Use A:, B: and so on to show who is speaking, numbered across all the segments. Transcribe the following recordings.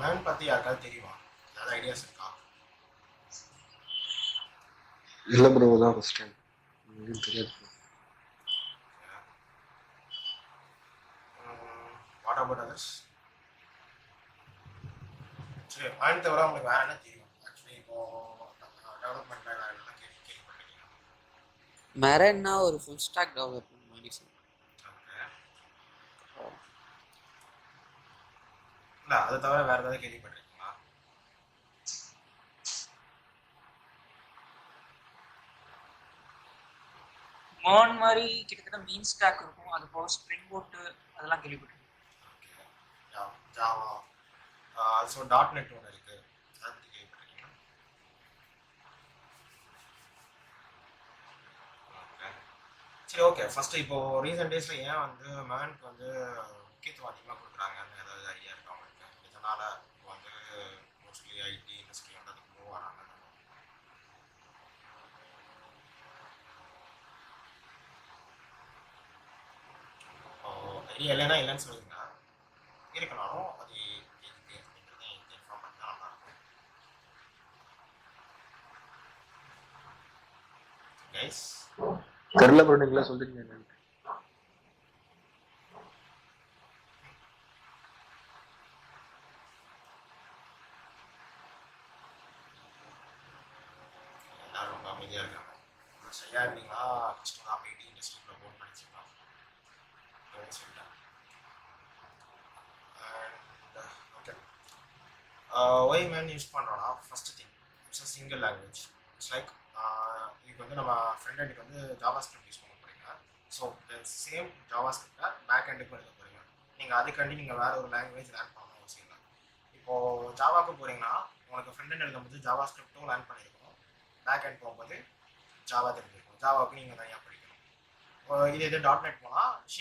A: Man பற்றி யாருக்காவது தெரியுமா? ஏதாவது ஐடியாஸ் இருக்கா?
B: இல்லை ப்ரோ, தான் ஃபர்ஸ்ட் டைம். தெரியாது.
A: What about others? சரி, மேன் தவிர உங்களுக்கு வேற என்ன தெரியும்? ஆக்சுவலி இப்போ டெவலப்மெண்ட்ல வேற என்ன கேள்விப்பட்டிருக்கீங்க?
C: மெரன்னா ஒரு ஃபுல் ஸ்டாக் டெவலப்மெண்ட் மாதிரி சார்.
A: ஓகே. இல்லை, அதை தவிர வேற ஏதாவது கேள்விப்பட்டிருக்கீங்களா?
D: மோன் மாதிரி கிட்டத்தட்ட மீன் ஸ்டாக் இருக்கும். அது போக ஸ்ப்ரிங் போட்டு அதெல்லாம் கேள்விப்பட்டிருக்கேன்.
A: ஓகே. ஜாவா ஆல்சோ .NET ஒன்று இருக்கு, அதை பற்றி கேள்விப்பட்டிருக்கீங்களா? ஓகே. சரி, ஓகே. ஃபர்ஸ்ட் இப்போ ரீசெண்ட் டேஸ்ல ஏன் வந்து மேனுக்கு வந்து முக்கியத்துவம் அதிகமாக கொடுக்குறாங்கன்னு ஏதாவது ஐடியா இருக்கா உங்களுக்கு? இதனால இப்போ வந்து மோஸ்ட்லி ஐடி இண்டஸ்ட்ரி வந்து அதுக்கு மூவ் வராங்க. ஐடியா இல்லைன்னா இல்லைன்னு சொல்லுங்க, இருக்கனாலும் அது எதுக்கு அப்படின்றத இன்ஃபார்ம் பண்ணி தான் நல்லாயிருக்கும். கைஸ்,
B: தெரியல ப்ரோ, நீங்களே சொல்றீங்க என்னன்னு.
A: எல்லாரும் ரொம்ப அமைதியாக இருக்காங்க. சரியா இருந்தீங்களா? கஷ்டம் தான். ஐடி இண்டஸ்ட்ரிக்குள்ள போன் பண்ணிச்சுக்கலாம் சொல்லிட்டேன். And okay, why man use பண்ணுறோன்னா first thing it's a single language. It's like இதுக்கு வந்து நம்ம ஃப்ரண்ட் எண்டுக்கு வந்து ஜாவா ஸ்கிரிப்ட் யூஸ் பண்ண போகிறீங்க. ஸோ சேம் ஜாவா ஸ்கிரிப்டை பேக் எண்டுக்கு எழுத போகிறீங்க. நீங்கள் அதுக்காண்டி நீங்கள் வேறு ஒரு லாங்குவேஜ் லேர்ன் பண்ணணும் அவசியம் இல்லை. இப்போது ஜாவாக்கு போகிறீங்கன்னா உங்களுக்கு ஃப்ரண்ட் எண்ட் எழுதும்போது ஜாவா ஸ்கிரிப்டும் லேர்ன் பண்ணியிருக்கணும், பேக் எண்ட் போகும்போது ஜாவா தெரிஞ்சிருக்கும். ஜாவாவுக்கு நீங்கள் தனியாக படிக்கணும். இது .NET போனால் C#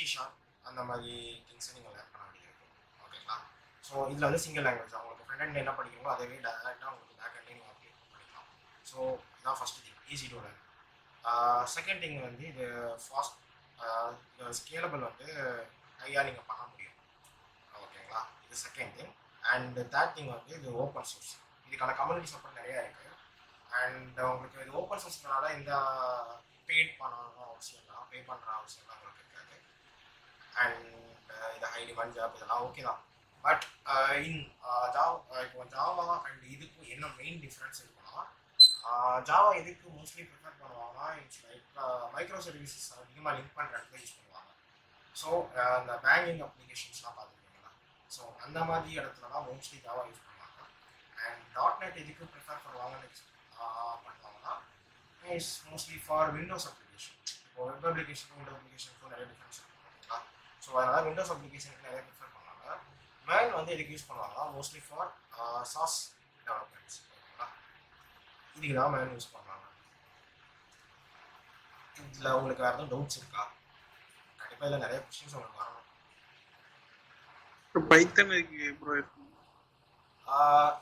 A: அந்த மாதிரி திங்ஸை நீங்கள் லேர்ன் பண்ண வேண்டியது இருக்கும். ஓகேங்களா? ஸோ இதில் வந்து சிங்கிள் லாங்குவேஜ். உங்களுக்கு ஃப்ரண்ட் எண்ட் என்ன படிக்கிறீங்களோ அதே டேரெக்டாக உங்களுக்கு பேக் எண்ட்லேயும் நீங்கள் அப்ளை பண்ணிக்கலாம். ஸோ இதுதான் first thing, easy to learn. Second thing வந்து இது ஃபாஸ்ட், ஸ்கேலபிள் வந்து ஹையாக நீங்கள் பண்ண முடியும். ஓகேங்களா? இது second thing. And third thing வந்து இது ஓப்பன் சோர்ஸ். இதுக்கான கம்யூனிட்டி சப்போர்ட் நிறையா இருக்குது. அண்ட் உங்களுக்கு இது ஓப்பன் சோர்ஸ்னால இந்த பெய்ட் பண்ணணும் அவசியம் இல்லை, பே பண்ணுற அவசியம்லாம் உங்களுக்கு இருக்காது. அண்ட் இது ஹை டிமாண்ட் ஜாப் இதெல்லாம் ஓகே தான். பட் இன் இப்போ ஜாவா அண்ட் இதுக்கும் என்ன மெயின் டிஃப்ரென்ஸ் இருக்குன்னா, ஜாவா எதுக்கு மோஸ்ட்லி ப்ரிஃபர் பண்ணுவாங்கன்னா, இட்ஸ் லைக் மைக்ரோ சர்வீசஸ் அதிகமாக லிங்க் பண்ணுற இடத்துல யூஸ் பண்ணுவாங்க. ஸோ அந்த பேங்கிங் அப்ளிகேஷன்ஸ்லாம் பார்த்துருக்கீங்களா? ஸோ அந்த மாதிரி இடத்துல தான் மோஸ்ட்லி ஜாவா யூஸ் பண்ணுவாங்க. அண்ட் .NET எதுக்கு ப்ரிஃபர் பண்ணுவாங்கன்னு பண்ணுவாங்கன்னா, it's mostly for Windows application. இப்போ வெப் அப்ளிகேஷனுக்கும் விண்டோ அப்ளிகேஷனுக்கும் நிறைய டிஃப்ரென்ஸ் இருக்கும். ஓகேங்களா? ஸோ அதனால் விண்டோஸ் அப்ளிகேஷனுக்கு நிறைய ப்ரிஃபர் பண்ணுவாங்க. மேன் வந்து எதுக்கு யூஸ் பண்ணுவாங்கன்னா மோஸ்ட்லி ஃபார் சாஸ் டெவலப்மெண்ட்ஸ். ஓகேங்களா? இதுக்கு தான் மேன் யூஸ் பண்ணுவாங்க. இதில் உங்களுக்கு வேறு எதுவும் டவுட்ஸ் இருக்கா? கண்டிப்பாக இதில் நிறைய கொஸ்டின்ஸ் உங்களுக்கு வரணும்.
E: பைத்தன் இருக்கு ப்ரோ.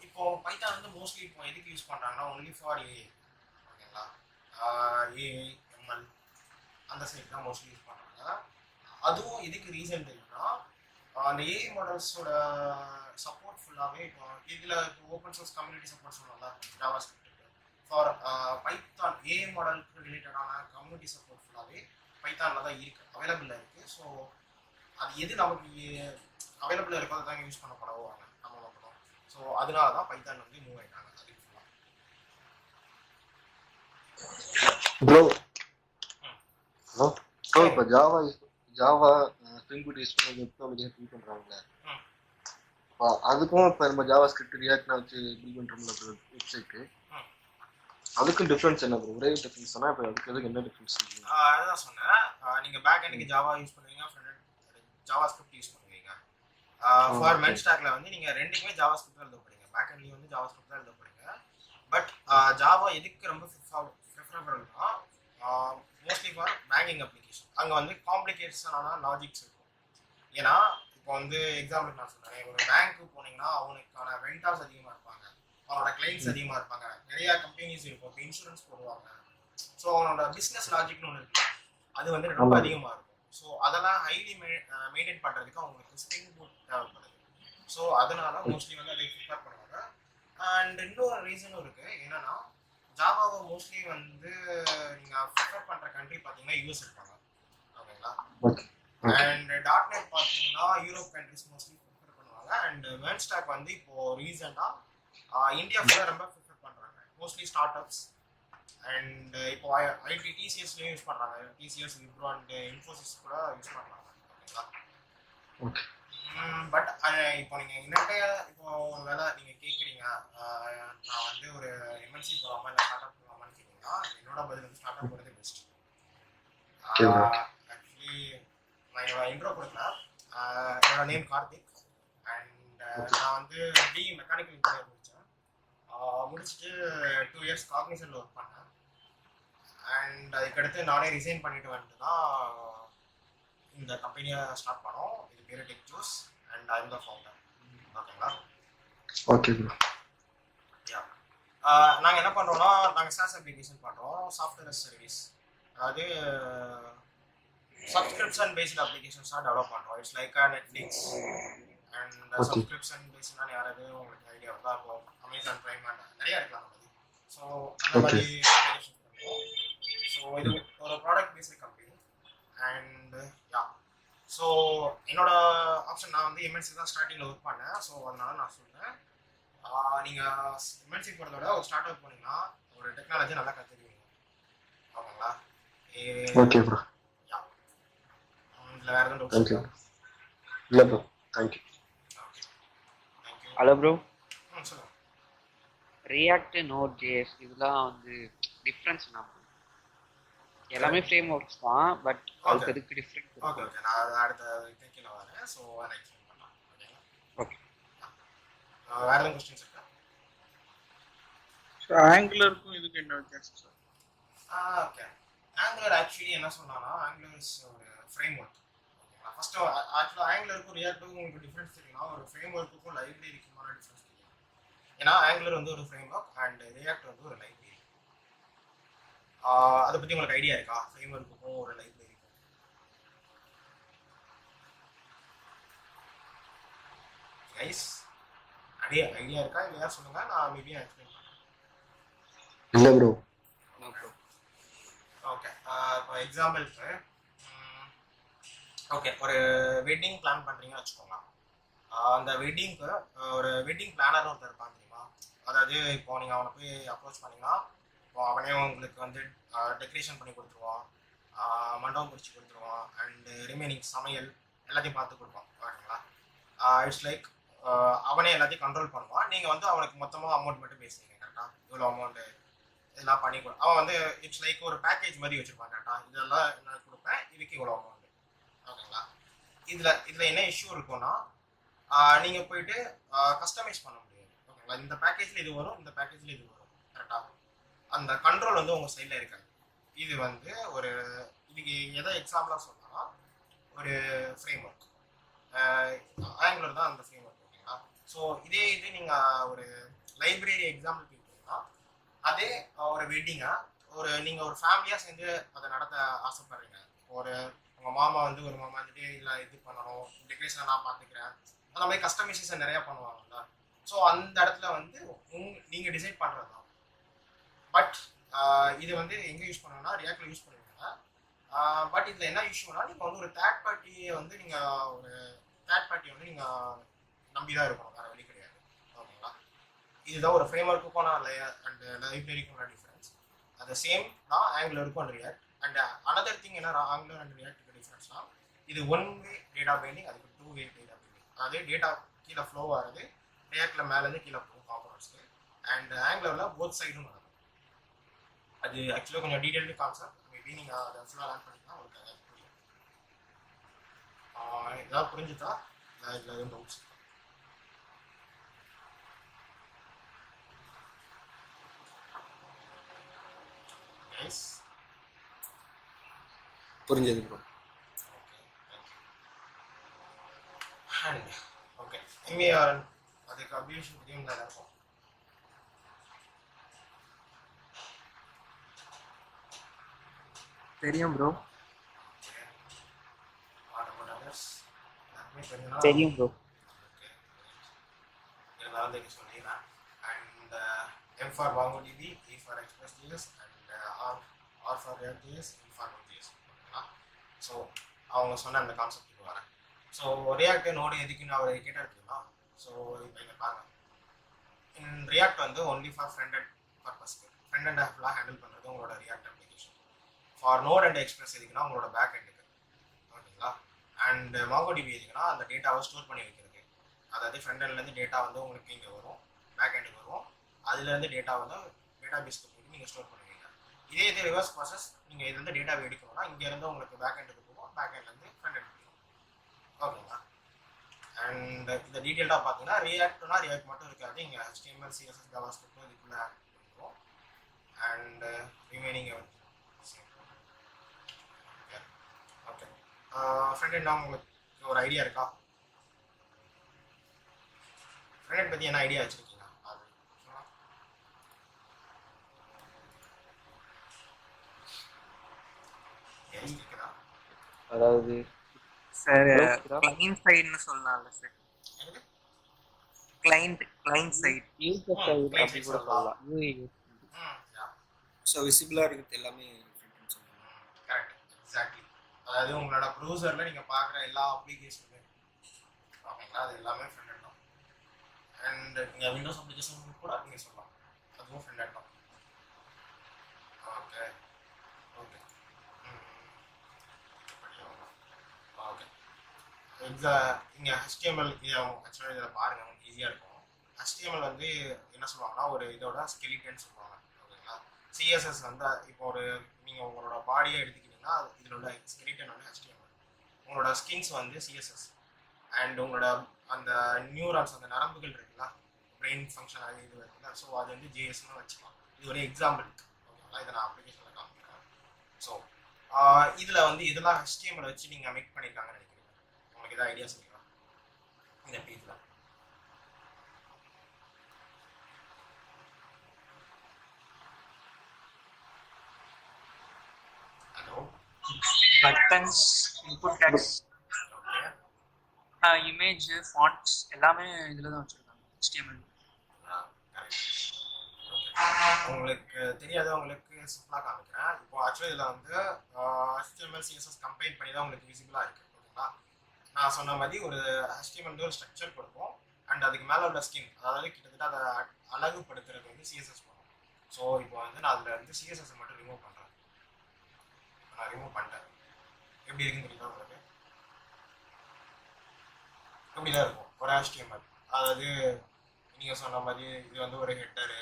A: இப்போ பைத்தான் வந்து மோஸ்ட்லி இப்போ எதுக்கு யூஸ் பண்ணுறாங்கன்னா ஒன்லி ஃபார் ஏஐ. ஓகேங்களா? ஏஐ எம்எல் அந்த சைட் தான் மோஸ்ட்லி யூஸ் பண்ணுறாங்க. அதுவும் எதுக்கு ரீசன் தெரியும்னா, அந்த ஏஐ மாடல்ஸோட சப்போர்ட் ஃபுல்லாகவே இப்போ இதில் இப்போ ஓப்பன் சோர்ஸ் கம்யூனிட்டி சப்போர்ட் சொல்லலாம்ல JavaScript for Python AI மாடலுக்கு ரிலேட்டடான கம்யூனிட்டி சப்போர்ட் ஃபுல்லாகவே பைத்தானில் தான் இருக்குது, அவைலபிளாக இருக்குது. ஸோ அது எது நமக்கு அவைலபிளாக இருக்கோ அதை தாங்க யூஸ் பண்ண பழகுவாங்க நம்ம மக்களும். ஸோ அதனால தான் பைத்தான் வந்து மூவ் ஆகிட்டாங்க அதுக்கு ஃபுல்லாக.
B: ப்ரோ ஹலோ ப்ரோ, இப்போ ஜாவா ஸ்ப்ரிங் பூட் யூஸ் பண்ணி வெப் அப்ளிகேஷன் பில்ட் பண்ணுறாங்களே, அதுக்கும் இப்போ நம்ம ஜாவா ஸ்கிரிப்ட் ரியாக்ட்னா வச்சு பில்ட் பண்ணுறோம்ல வெப்சைட்டு, அதுக்கும் டிஃப்ரென்ஸ் என்ன ப்ரோ? ஒரே டிஃப்ரென்ஸ் தானே? இப்போ அதுக்கு என்ன டிஃப்ரென்ஸ்?
A: அதுதான் சொன்னேன். நீங்கள் பேக் எண்டுக்கு ஜாவா யூஸ் பண்ணுவீங்க, ஃப்ரண்ட் ஜாவா ஸ்கிரிப்ட் யூஸ் பண்ணுவீங்க. ஃபார் மென் ஸ்டாக்ல வந்து நீங்கள் ரெண்டுக்குமே ஜாவா ஸ்கிரிப்ட் தான் எழுத போறீங்க, பேக் எண்ட்லேயும் வந்து ஜாவா ஸ்கிரிப்ட் தான் எழுத போறீங்க. பட் ஜாவா எதுக்கு ரொம்ப ப்ரிஃபரபிள்னா மோஸ்ட்லி ஃபார் பேங்கிங் அப்ளிகேஷன். அங்கே வந்து காம்ப்ளிகேஷனான லாஜிக்ஸ் இருக்கும். ஏன்னா இப்போ வந்து எக்ஸாம்பிளுக்கு நான் சொல்கிறேன், ஒரு பேங்க்கு போனீங்கன்னா அவனுக்கான வெண்டார்ஸ் அதிகமாக இருப்பாங்க, அவனோட கிளைண்ட்ஸ் அதிகமாக இருப்பாங்க, நிறையா கம்பெனிஸ் இருக்கும், இப்போ இன்சூரன்ஸ் போடுவாங்க. ஸோ அவனோட பிஸ்னஸ் லாஜிக்னு ஒன்று இருக்கு, அது வந்து ரொம்ப அதிகமாக இருக்கும். ஸோ அதெல்லாம் ஹைலி மெயின்டைன் பண்ணுறதுக்கு அவங்களுக்கு ஸ்ப்ரிங் பூட் தேவைப்படுது. ஸோ அதனால மோஸ்ட்லி வந்து அதை ப்ரிஃபர் அண்ட் இன்னொரு ரீசனும் இருக்கு. என்னன்னா ஜாவாவை மோஸ்ட்லி வந்து நீங்க ப்ரிஃபர் பண்ற கண்ட்ரி பார்த்தீங்கன்னா யூஎஸ் இருப்பாங்க. ஓகேங்களா?
B: Okay okay
A: and dot net பார்த்தீங்கன்னா யூரோப் கண்ட்ரிஸ் மோஸ்ட்லி ப்ரிஃபர் பண்ணுவாங்க. அண்ட் வேர்ல்ட் ஸ்டாக் வந்து இப்போ ரீசெண்டாக இந்தியா கூட ரொம்ப ப்ரிஃபர் பண்றாங்க. மோஸ்ட்லி ஸ்டார்ட் அப்ஸ் அண்ட் இப்போ ஐடி டிசிஎஸ்லையும் யூஸ் பண்றாங்க. டிசிஎஸ், விப்ரோ அண்ட் இன்ஃபோசிஸ் கூட யூஸ் பண்றாங்க. ஓகேங்களா?
B: ஓகே
A: பட் இப்போ நீங்க என்னட்ட இப்போ ஒரு வேலை நீங்க கேட்குறீங்க, நான் வந்து ஒரு எம்என்சி போகலாமா இல்லை ஸ்டார்ட் அப் போகலாமான்னு கேட்டீங்கன்னா என்னோட பதில் வந்து ஸ்டார்ட் அப் போகிறது பெஸ்ட்.
B: Okay, bro.
A: ஆக்சுவலி நான் என்னோட இன்ட்ரோ கொடுக்குறேன். என்னோட நேம் கார்த்திக் அண்ட் நான் வந்து பிஇ மெக்கானிக்கல் இன்ஜினியர் முடித்தேன். முடிச்சுட்டு 2 இயர்ஸ் காக்னிசன்ல ஒர்க் பண்ணேன். அண்ட் அதுக்கடுத்து நானே ரிசைன் பண்ணிட்டு வந்துட்டு தான் இந்த கம்பெனியை ஸ்டார்ட் பண்ணோம். இது பேர் Tech Juice and I am the founder. ஓகேங்களா?
B: Okay bro.
A: யா, நாங்கள் என்ன பண்ணுறோம்னா நாங்கள் SaaS அப்ளிகேஷன் பண்ணுறோம், சாஃப்ட்வேர் அஸ் சர்வீஸ். அதாவது சப்ஸ்கிரிப்ஷன் பேஸ்ட் அப்ளிகேஷன்ஸாக டெவலப் பண்ணுறோம். It's like Netflix and
B: Okay.
A: Subscription பேஸ்ட்னா யாராவது உங்களுக்கு ஐடியா வருதா? இப்போ அமேசான் ப்ரைம் அண்ட் நிறையா இருக்கலாம் நம்ம. ஸோ அந்த
B: Okay.
A: மாதிரி அப்ளிகேஷன் பண்ணுறோம். ஸோ இது ஒரு product based company. And yeah, so என்னோட ஆப்ஷன் நான் வந்து எம்என்சி தான் ஸ்டார்டிங்கில் ஒர்க் பண்ணேன். ஸோ அதனால நான் சொல்கிறேன், நீங்கள் எம்என்சி போகிறத விட ஒரு ஸ்டார்ட் அப் போனீங்கன்னா ஒரு டெக்னாலஜி நல்லா கற்றுக்குவீங்க. ஓகேங்களா?
B: Okay bro.
A: யா, இதில் வேறு எதுவும் டவுட்ஸ்
B: தேங்க்யூ.
A: இருக்கா?
B: இல்லை bro, thank you.
A: Okay, thank you.
D: Hello bro,
A: சொல்லுங்கள்.
D: ரியாக்ட், நோட் ஜேஎஸ் இதெல்லாம் வந்து டிஃப்ரென்ஸ் என்ன? எல்லாமே ஃப்ரேம் ஒர்க்ஸ் தான், பட் அதுக்கு அதுக்கு டிஃப்ரெண்ட்.
A: ஓகே ஓகே, நான் அதை அடுத்த கீழே வரேன். ஸோ அதை எக்ஸ்பிளைன் பண்ணலாம். ஓகேங்களா?
D: ஓகே.
A: வேறு எதுவும் கொஸ்டின்ஸ் இருக்கா?
E: ஆங்குலருக்கும் இதுக்கு என்ன வித்தியாசம் சார்?
A: ஓகே, ஆங்குலர் ஆக்சுவலி என்ன சொன்னான்னா ஆங்குலர் இஸ் ஒரு ஃப்ரேம் ஒர்க். ஓகேங்களா? ஃபர்ஸ்ட் ஆக்சுவலாக ஆங்குலருக்கும் ரியாக்டுக்கும் உங்களுக்கு டிஃப்ரென்ஸ் தெரியும்னா ஒரு ஃப்ரேம் ஒர்க்குக்கும் லைப்ரரிக்குமான டிஃப்ரென்ஸ் தெரியும். ஏன்னா ஆங்குலர் வந்து ஒரு ஃப்ரேம் ஒர்க் அண்ட் ரியாக்ட் வந்து ஒரு லைப்ரரி. அதை பற்றி உங்களுக்கு ஐடியா இருக்கா? ஃப்ரேம் ஒர்க்குக்கும் ஒரு லைப்ரரிக்கும் கைஸ் ஐடியா இருக்கா? இல்லையா சொல்லுங்க, நான் மேபி எக்ஸ்பிளைன் பண்ணுறேன்.
B: இல்லை ப்ரோ.
A: ஓகே, இப்போ எக்ஸாம்பிளுக்கு ஓகே ஒரு வெட்டிங் பிளான் பண்ணுறீங்கன்னு வச்சுக்கோங்க. அந்த வெட்டிங்க்கு ஒரு வெட்டிங் பிளானர் ஒருத்தர் இருப்பான் தெரியுமா? அதாவது இப்போ நீங்கள் அவனை போய் அப்ரோச் பண்ணிங்கன்னா இப்போ அவனே உங்களுக்கு வந்து டெக்கரேஷன் பண்ணி கொடுத்துருவான், மண்டபம் பிடிச்சி கொடுத்துருவான், அண்டு ரிமைனிங் சமையல் எல்லாத்தையும் பார்த்து கொடுப்பான். ஓகேங்களா? இட்ஸ் லைக் அவனே எல்லாத்தையும் கண்ட்ரோல் பண்ணுவான். நீங்கள் வந்து அவனுக்கு மொத்தமாக அமௌண்ட் மட்டும் பேசுவீங்க. கரெக்டாக இவ்வளோ அமௌண்ட்டு இதெல்லாம் பண்ணி கொடு. அவன் வந்து இட்ஸ் லைக் ஒரு பேக்கேஜ் மாதிரி வச்சுருப்பான். கரெக்டாக இதெல்லாம் நான் கொடுப்பேன், இதுக்கு இவ்வளோ அமௌண்ட்டு. ஓகேங்களா? இதில் என்ன இஷ்யூ இருக்கும்னா நீங்கள் போயிட்டு கஸ்டமைஸ் பண்ண முடியாது. ஓகேங்களா? இந்த பேக்கேஜில் இது வரும், இந்த பேக்கேஜில் இது வரும். கரெக்டாக அந்த கண்ட்ரோல் வந்து உங்கள் சைடில் இருக்காது. இது வந்து ஒரு இதுக்கு எதை எக்ஸாம்பிளாக சொல்லணும்னா ஒரு ஃப்ரேம் ஒர்க், ஆங்குலர் தான் அந்த ஃப்ரேம் ஒர்க். ஓகேங்களா? ஸோ இதே இது நீங்கள் ஒரு லைப்ரரி எக்ஸாம்பிள் கேட்டீங்கன்னா அதே ஒரு வெட்டிங்கை நீங்கள் ஒரு ஃபேமிலியாக சேர்ந்து அதை நடத்த ஆசைப்படுறீங்க. ஒரு உங்கள் மாமா வந்து ஒரு மாமா வந்துட்டு இல்லை இது பண்ணணும், டெக்கரேஷனை நான் பார்த்துக்கிறேன், அந்த மாதிரி கஸ்டமைசேஷன் நிறையா பண்ணுவாங்கல்ல. ஸோ அந்த இடத்துல வந்து நீங்கள் டிசைட் பண்ணுறது தான். பட் இது வந்து எங்கே யூஸ் பண்ணணும்னா ரியாக்டில் யூஸ் பண்ணுவீங்க. பட் இதில் என்ன இஷ்யூனா நீங்கள் வந்து ஒரு தேர்ட் பார்ட்டியை வந்து நீங்கள் நம்பி தான் இருக்கணும், வேறு வழி கிடையாது. ஓகேங்களா? இதுதான் ஒரு ஃப்ரேம் ஒர்க்குக்கும் அண்ட் லைப்ரரிக்கும் டிஃப்ரென்ஸ். அது சேம் தான் ஆங்குலருக்கும் and React. And another thing என்ன ஆங்குலர் அண்ட் ரியாக்டுக்கு டிஃப்ரென்ஸ்னா இது 1 வே டேட்டா பைண்டிங், அதுக்கு 2 வே டேட்டா பைண்டிங். அதாவது டேட்டா கீழே ஃப்ளோ ஆகுது, ரியாக்டில் மேலேருந்து கீழே போகும் காம்பனன்ட்ஸ்க்கு. அண்ட் ஆங்குலரில் போத் சைடும் நடக்கும். அது ஆக்சுவலாக கொஞ்சம் டீட்டெயில்டு கான்செப்ட். மேபி நீங்கள் அதை ஃபுல்லாக லேர்ன் பண்ணிங்கன்னா உங்களுக்கு அதை புரியும். ஏதாவது புரிஞ்சுட்டா இதில் எதுவும் டவுட்ஸ்? கைஸ்
C: புரிஞ்சது ப்ரோ.
A: அண்ட் ஓகே, இங்கே அதுக்கு அப்ளிகேஷன் தெரியும் தான் இருக்கும்.
E: தெரியும் ப்ரோ.
D: தெரியும் ப்ரோ.
A: ஓகே, இதெல்லாம் வந்து சொல்லிடுறேன். and M for MongoDB, E for ExpressJS, and R for React.js, E for Node.js. ஓகேங்களா? ஸோ அவங்க சொன்ன அந்த கான்செப்ட்டுக்கு வரேன். ஸோ ரியாக்ட் நோடு எதுக்குன்னு அவர் கேட்டார் தெரியுமா? ஸோ இப்போ இங்கே பாருங்க, இன் ரியாக்ட் வந்து ஒன்லி ஃபார் ஃப்ரண்ட் அண்ட் பர்பஸ்க்கு, ஃப்ரண்ட் அண்ட் ஆப்லாம் ஹேண்டில் பண்ணுறது உங்களோட React application. For Node and Express எதுக்குன்னா உங்களோட பேக் எண்டுக்கு, ஓகேங்களா? அண்ட் MongoDB எதுக்குன்னா அந்த டேட்டாவை ஸ்டோர் பண்ணி வைக்கிறது. அதாவது ஃப்ரண்ட் எண்ட்லேருந்து டேட்டா வந்து உங்களுக்கு இங்கே வரும், பேக் எண்டுக்கு வரும், அதுலேருந்து டேட்டா வந்து டேட்டா பேஸ்க்கு போய் நீங்கள் ஸ்டோர் பண்ணுவீங்க. இதே இது ரிவர்ஸ் ப்ராசஸ், நீங்கள் இதுலேருந்து டேட்டாவை எடுக்கணும்னா இங்கேருந்து உங்களுக்கு பேக் எண்டுக்கு போகும், பேக் எண்ட்லேருந்து ஃப்ரண்ட் எண்டுக்கு போகும், ஓகேங்களா? அண்ட் இந்த டீட்டெயில்டாக பார்த்தீங்கன்னா ரியாக்ட்னா ரியாக்ட் மட்டும் இருக்காது, இங்கே HTML, CSS, JavaScript இதுக்குள்ளே இருக்கும். And remaining okay okay front end உங்களுக்கு ஒரு ஐடியா இருக்கா? ஃப்ரண்ட் எண்ட் பற்றி என்ன ஐடியா வச்சுருக்கீங்க? அது கேட்குதா?
B: அதாவது
F: சார்
B: Bro,
F: கிளைண்ட் சைடுன்னு சொல்லலாம்ல சார்,
A: எனக்கு
F: கிளைண்ட் சைடு.
D: யூசர் சைடு அப்படி கூட சொல்லலாம். UI
C: ஸோ விசிபிளாக இருக்கிறது எல்லாமே ஃப்ரண்ட் சொல்லுவாங்க.
A: Correct, exactly. அதாவது உங்களோட ப்ரௌசரில் நீங்கள் பார்க்குற எல்லா அப்ளிகேஷனுமே, ஓகேங்களா, அது எல்லாமே ஃப்ரண்ட் எண்ட் தான். அண்ட் நீங்கள் விண்டோஸ் அப்ளிகேஷன் கூட நீங்கள் சொல்லலாம், அதுவும் ஃப்ரண்ட் எண்ட் தான். ஓகே ஓகே ஓகே இங்கே HTML ஆக்சுவலாக இதில் பாருங்கள், உங்களுக்கு ஈஸியாக இருக்கும். HTML வந்து என்ன சொல்லுவாங்கன்னா ஒரு இதோட ஸ்கெலிட்டன் சொல்லுவாங்க, ஓகேங்களா? CSS வந்து இப்போ ஒரு நீங்கள் உங்களோட பாடியை எடுத்துக்கிட்டிங்கன்னா இதில் உள்ள ஸ்கெலிட்டன் வந்து HTML, உங்களோட ஸ்கின்ஸ் வந்து CSS, அண்ட் உங்களோட அந்த நியூரான்ஸ் அந்த நரம்புகள் இருக்குல்ல, பிரெயின் ஃபங்க்ஷன் அது இது இருக்குல்ல, ஸோ அது வந்து JSன்னு வச்சுக்கலாம். இது ஒரு எக்ஸாம்பிள், ஓகேங்களா? இதை நான் அப்ளிகேஷனில் காமிக்கிறேன். ஸோ இதில் வந்து இதெல்லாம் HTML வச்சு நீங்கள் மேக் பண்ணியிருக்காங்கன்னு நினைக்கிறீங்க. உங்களுக்கு எதாவது ஐடியாஸ் இருக்கா இந்த பேஜில்? Hello,
F: buttons, input text,
A: okay
F: image, fonts எல்லாமே இதில் தான் வச்சுருக்காங்க HTML.
A: உங்களுக்கு தெரியாதவங்களுக்கு சிம்பிளாக காமிக்கிறேன். இப்போ ஆக்சுவலி இதில் வந்து HTML, CSS கம்பைன் பண்ணி தான் உங்களுக்கு விசிபிளாக இருக்குது, ஓகேங்களா? நான் சொன்ன மாதிரி ஒரு HTML ஒரு ஸ்ட்ரக்சர் கொடுப்போம், அண்ட் அதுக்கு மேலே உள்ள ஸ்கின், அதாவது கிட்டத்தட்ட அதை அழகுபடுத்துறது வந்து CSS பண்ணும். ஸோ இப்போ வந்து நான் அதில் வந்து CSS மட்டும் ரிமூவ் பண்ணுறேன். நான் ரிமூவ் பண்ணிட்டேன். எப்படி இருக்குன்னு தெரியுமா உங்களுக்கு? எப்படி தான் இருக்கும் ஒரு HTML. அதாவது நீங்கள் சொன்ன மாதிரி இது வந்து ஒரு ஹெட்டரு,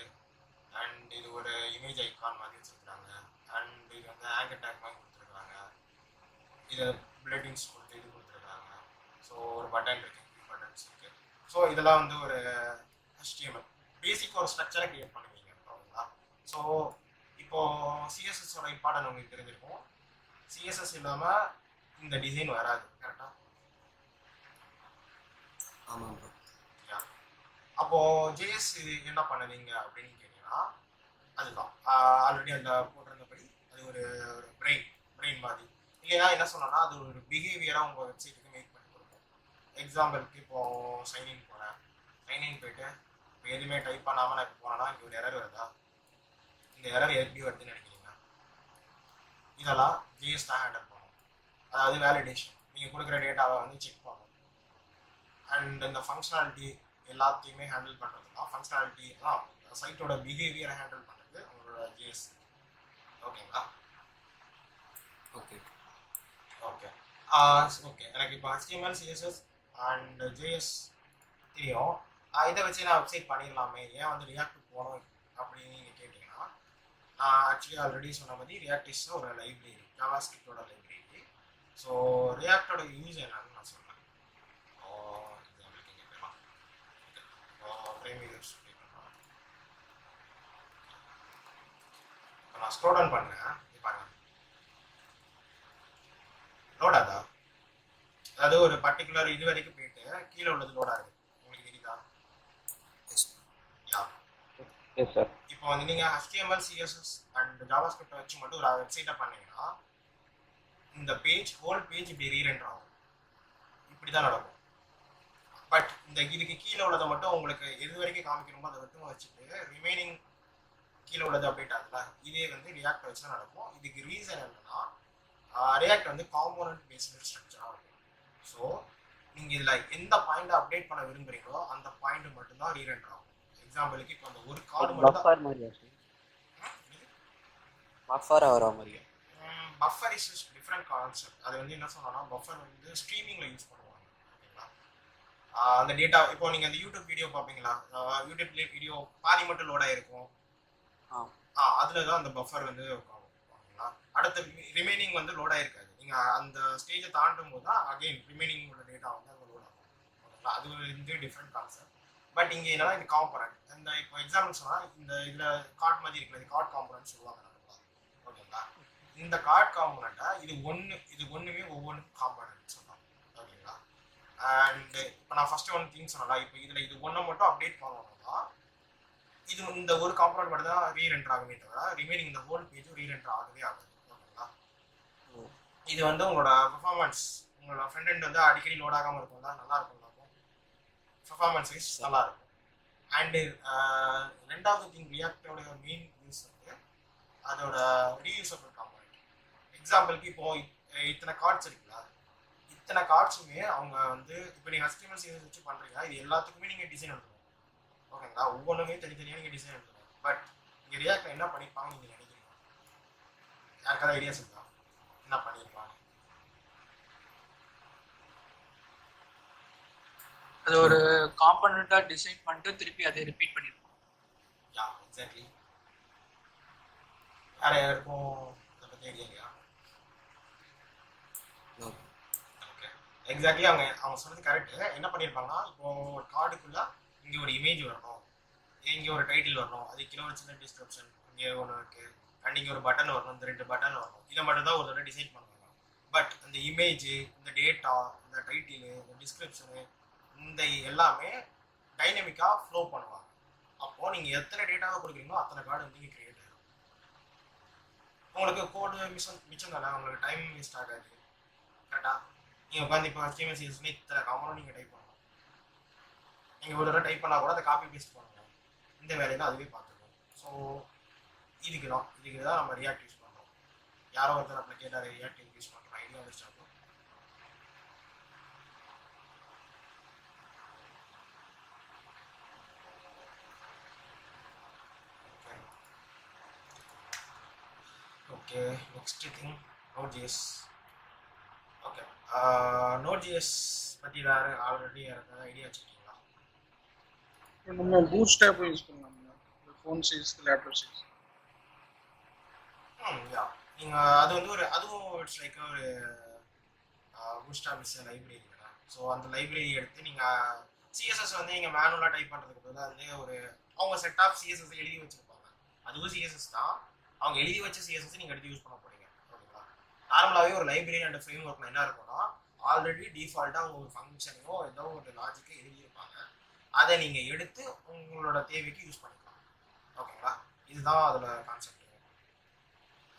A: அண்ட் இது ஒரு இமேஜ் ஐக்கான் மாதிரி வச்சுருக்காங்க, அண்ட் இது வந்து ஆங்கர் டேக் மாதிரி கொடுத்துருக்காங்க, இது பிளேட்டிங்ஸ் கொடுத்து இது கொடுத்துருக்காங்க. ஸோ ஒரு பட்டன் இருக்குது, பட்டன்ஸ் இருக்குது. ஸோ இதெல்லாம் வந்து ஒரு HTML பேசிக் ஒரு ஸ்ட்ரக்சரை கிரியேட் பண்ணுவீங்க, ஓகேங்களா? ஸோ இப்போது CSSோட இம்பார்ட்டன் உங்களுக்கு தெரிஞ்சிருக்கும். CSS இல்லாமல் இந்த டிசைன் வராது, கரெக்டாக?
C: ஆமாம் ப்ரோ.
A: அப்போது JS என்ன பண்ணுவீங்க அப்படின்னு கேட்டிங்கன்னா அதுதான் ஆல்ரெடி அதில் போட்டிருந்தபடி அது ஒரு பிரெயின் மாதிரி, இல்லையா என்ன சொன்னோன்னா அது ஒரு பிஹேவியராக உங்கள் வெப்சைட்டுக்கு மேக் பண்ணி கொடுக்கும். எக்ஸாம்பிளுக்கு இப்போது சைன்இன் போகிறேன், சைன்இன் போயிட்டு இப்போ எதுவுமே டைப் பண்ணாமல் நான் இப்போ போனேன்னா இங்கே ஒரு எரர் வருதா? இந்த எரர் எப்படி வருதுன்னு நினைக்கிறீங்க? இதெல்லாம் JS தான் ஹேண்டில் பண்ணும். அதாவது வேலிடேஷன், நீங்கள் கொடுக்குற டேட்டாவை வந்து செக் பண்ணும், அண்ட் இந்த ஃபங்க்ஷனாலிட்டி எல்லாத்தையுமே ஹேண்டில் பண்ணுறதுலாம் ஃபங்க்ஷனாலிட்டி தான் சைட்டோட பிஹேவியரை ஹேண்டில் பண்ணுறது உங்களோட JS, ஓகேங்களா?
C: ஓகே
A: ஓகே ஓகே எனக்கு இப்போ HTML, CSS அண்ட் JS தெரியும். இதை வச்சு நான் வெப்சைட் பண்ணிடலாமே, ஏன் வந்து ரியாக்ட் போகணும் அப்படின்னு நீங்கள் கேட்டிங்கன்னா, நான் ஆக்சுவலி ஆல்ரெடி சொன்ன மாதிரி ரியாக்ட் இஸ் ஒரு லைப்ரரி, ஜாவாஸ்கிரிப்டோட லைப்ரரி. ஸோ ரியாக்டோட யூஸ் என்னன்னு நான் சொல்கிறேன். நான் ஸ்க்ரோல் டவுன் பண்ணுறேன், பாருங்க லோட் ஆகுதா? அதாவது ஒரு பர்டிகுலர் இது வரைக்கும் போயிட்டு கீழே உள்ளது லோட் ஆகுது, உங்களுக்கு தெரியுதா? யா,
D: எஸ் சார்.
A: இப்போ வந்து நீங்கள் HTML, CSS அண்ட் ஜாவாஸ்கிரிப்ட் வச்சு மட்டும் ஒரு வெப்சைட்டை பண்ணீங்கன்னா இந்த பேஜ் ஹோல் பேஜ் இப்படி ரீரெண்டர் ஆகும், இப்படி தான் நடக்கும். பட் இந்த இதுக்கு கீழே உள்ளதை மட்டும் உங்களுக்கு எது வரைக்கும் காமிக்கணுமோ அதை மட்டும் வச்சுட்டு ரிமைனிங் கீழே உள்ளது அப்டேட் ஆகுதுல, இதே வந்து ரியாக்ட் வச்சு தான் நடக்கும். இதுக்கு ரீசன் என்னன்னா ரியாக்ட் வந்து காம்போனன்ட் பேஸ்டு ஸ்ட்ரக்சராக இருக்கும். ஸோ நீங்கள் இதில் எந்த பாயிண்ட்டை அப்டேட் பண்ண விரும்புறீங்களோ அந்த பாயிண்ட் மட்டும்தான் ரீரெண்டர் ஆகும். எக்ஸாம்பிளுக்கு இப்போ அந்த ஒரு கார்டு மட்டும் தான்
D: பஃபர் மாதிரியா சார்? பஃபர் ஆகிற மாதிரியா?
A: Buffer is different concept. அது வந்து என்ன சொன்னா பஃபர் வந்து ஸ்ட்ரீமிங்கில் யூஸ் பண்ணுவாங்க. ஓகேங்களா, அந்த டேட்டா இப்போ நீங்கள் அந்த யூடியூப் வீடியோ பார்ப்பீங்களா, யூடியூப்லேயே வீடியோ பாதி மட்டும் லோட் ஆகிருக்கும், அதில் தான் அந்த பஃபர் வந்து ஓகேங்களா. அடுத்த ரிமைனிங் வந்து லோட் ஆகிருக்காது. நீங்கள் அந்த ஸ்டேஜை தாண்டும் போது தான் அகெயின் ரிமைனிங் உள்ள டேட்டா வந்து அங்கே லோட் ஆகும். ஓகேங்களா, அது வந்து டிஃப்ரெண்ட் கான்செப்ட். பட் இங்கே என்னன்னா இந்த காம்பனன்ட், இந்த இப்போ எக்ஸாம்பிள் சொன்னால் இந்த இதில் கார்ட் மாதிரி இருக்குல்ல, இது கார்ட் காம்பனன்ட் சொல்லுவாங்க. ஓகேங்களா, இந்த கார்ட் காம்பனண்ட்டை இது ஒன்றுமே ஒவ்வொன்றுக்கும் காம்பனன்ட் சொல்லலாம். ஓகேங்களா, அண்ட் இப்போ நான் ஃபர்ஸ்ட் ஒன் திங் சொன்னல, இப்போ இதில் இது ஒன்றை மட்டும் அப்டேட் பண்ணணும்னா இது இந்த ஒரு காம்பனண்ட் மட்டும் தான் ரீரெண்டர் ஆகுமே தவிர ரிமைனிங் இந்த ஹோல் பேஜும் ரீரெண்டர் ஆகவே ஆகுது. ஓகேங்களா, இது வந்து உங்களோட பெர்ஃபார்மன்ஸ், உங்களோட ஃப்ரண்ட் எண்ட் வந்து அடிக்கடி லோட் ஆகாமல் இருக்கும் தான் நல்லா இருக்கும். பெர்ஃபார்மன்ஸ் வைஸ் நல்லா இருக்கும். அண்டு ரெண்டாவது திங் ரியாக்டோட மெயின் யூஸ் வந்து அதோட ரீயூசபிள் காம்பனண்ட். எக்ஸாம்பிளுக்கு இப்போ இத்தனை கார்ட்ஸ் இருக்குல்ல, இத்தனை கார்ட்ஸுமே அவங்க வந்து இப்போ நீங்கள் HTML CSS வச்சு பண்ணுறீங்க, இது எல்லாத்துக்குமே நீங்கள் டிசைன் எழுதணும். ஓகேங்களா, ஒவ்வொன்றுமே தனித்தனியாக நீங்கள் டிசைன் எழுதணும். பட் இங்கே ரியாக்டில் என்ன பண்ணியிருப்பாங்க நீங்கள் நினைக்கிறீங்க? யாருக்காவது ஐடியாஸ் இருக்கா என்ன பண்ணியிருப்பாங்க?
F: அது ஒரு காம்பனண்டா டிசைன் பண்ணிட்டு திருப்பி அதை ரிப்பீட் பண்ணிருக்கோம்.
A: Yeah exactly. வேற யாருக்கும் இதை பற்றி ஐடியா இல்லையா? ஓகே, எக்ஸாக்ட்லி அவங்க சொன்னது கரெக்டு. என்ன பண்ணியிருப்பாங்கன்னா இப்போ ஒரு கார்டுக்குள்ள இங்கே ஒரு இமேஜ் வரணும், இங்கே ஒரு டைட்டில் வரணும், அது கீழே ஒரு சின்ன டிஸ்கிரிப்ஷன் இங்கே ஒன்று இருக்குது, அண்ட் இங்கே ஒரு பட்டன் வரணும், இந்த 2 பட்டன் வரணும். இதை மட்டும் தான் ஒரு தடவை டிசைன் பண்ணுவாங்க. பட் இந்த இமேஜ், இந்த டேட்டா, இந்த டைட்டிலு, இந்த டிஸ்கிரிப்ஷனு, இந்த எல்லாமே டைனமிக்காக ஃப்ளோ பண்ணுவாங்க. அப்போது நீங்கள் எத்தனை டேட்டாவை கொடுக்குறீங்களோ அத்தனை கார்டு வந்து நீங்கள் கிரியேட் ஆகும். உங்களுக்கு கோடு மிச்சம் தானே, உங்களுக்கு டைம் வேஸ்ட் ஆகாது. கரெக்டாக நீங்கள் உட்காந்து இப்போ HTML CSS இத்தனை காமனும் நீங்கள் டைப் பண்ணணும். நீங்கள் ஒரு தடவை டைப் பண்ணால் கூட அதை காப்பி பேஸ்ட் பண்ணணும். இந்த வேலையில் அதுவே பார்த்துக்கணும். ஸோ இதுக்கு தான் நம்ம ரியாக்ட் யூஸ் பண்ணுறோம். யாரோ ஒருத்தர் நம்மளை கேட்டார் ரியாக்ட் யூஸ் பண்ணுறோம், ஐடியா வந்துருச்சாங்க. Okay, next thing Node.js. Okay, Node.js பற்றி வேறு ஆல்ரெடி யாருக்காவது ஐடியா வச்சுருக்கீங்களா?
E: நம்ம பூட் ஆப் யூஸ் பண்ணலாம், phone size, laptop size.
A: Yeah, நீங்கள் அது வந்து அதுவும் இட்ஸ் லைக் ஒரு பூட்ஸ்ட்ராப் இஸ் லைப்ரரி தானே. ஸோ அந்த லைப்ரரி எடுத்து நீங்கள் சிஎஸ்எஸ் வந்து நீங்கள் மேனுவலாக டைப் பண்ணுறதுக்கு பதிலாக வந்து அவங்க செட் ஆஃப் சிஎஸ்எஸ் எழுதி வச்சுருப்பாங்க. அதுவும் சிஎஸ்எஸ் தான், அவங்க எழுதி வச்ச சிஎஸ்எஸ் நீங்கள் எடுத்து யூஸ் பண்ண போகிறீங்க. ஓகேங்களா, நார்மலாகவே ஒரு லைப்ரரி அண்ட் ஃப்ரேம் ஒர்க்கில் என்ன இருக்கும்னா ஆல்ரெடி டிஃபால்ட்டாக அவங்க ஒரு ஃபங்க்ஷனையோ ஏதோ ஒரு லாஜிக்கை எழுதியிருப்பாங்க. அதை நீங்கள் எடுத்து உங்களோட தேவைக்கு யூஸ் பண்ணிக்கலாம். ஓகேங்களா, இதுதான் அதில் கான்செப்ட்.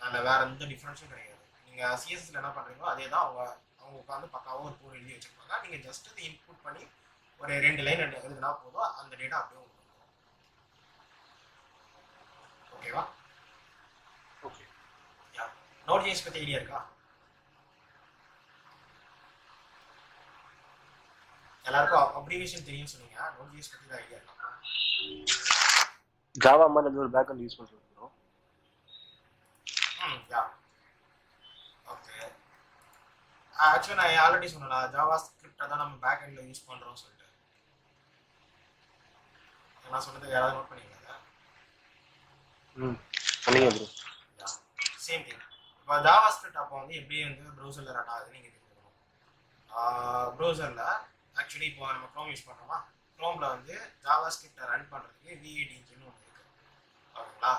A: அதில் வேறு எந்த டிஃப்ரென்ஸும் கிடையாது. நீங்கள் சிஎஸ்எஸ்ல என்ன பண்ணுறீங்களோ அதே தான் அவங்க உட்காந்து பக்காவாக ஒரு கோட் எழுதி வச்சுருப்பாங்க. நீங்கள் ஜஸ்ட் இதை இன்புட் பண்ணி ஒரு 2 லைன் எழுதுனா போதும், அந்த டேட்டா அப்படியே உங்களுக்கு வந்துடும். ஓகேவா?
E: ஓகே.
A: யா, Node.js பற்றி ஐடியா இருக்கா? எல்லாருக்கும் அப்ரிவேஷன் தெரியும் சொன்னீங்க. Node.js பற்றி தான் ஐடியா இருக்கா?
B: ஜாவா மாதிரி ஒரு பேக்அண்ட் யூஸ் பண்ணுறோம்.
A: யா, ஓகே. ஆக்சுவலாக நான் ஆல்ரெடி சொன்னேன், ஜாவா ஸ்கிரிப்டை தான் நம்ம பேக் எண்டில் யூஸ் பண்ணுறோம்னு சொல்லிட்டு. நான் சொன்னது யாராவது நோட் பண்ணிங்களா?
B: பண்ணிங்க ப்ரோ.
A: யா, சேம் திங். இப்போ ஜாவா ஸ்கிரிப்ட் அப்போ வந்து எப்படி வந்து ப்ரௌசரில் ரன் ஆகுதுன்னு நீங்கள் தெரிஞ்சுக்கணும். ப்ரௌசரில் ஆக்சுவலி இப்போ நம்ம க்ரோம் யூஸ் பண்ணுறோமா, க்ரோமில் வந்து ஜாவா ஸ்கிரிப்டை ரன் பண்ணுறதுக்கு V8 இன்ஜின் ஒன்று இருக்குது. ஓகேங்களா,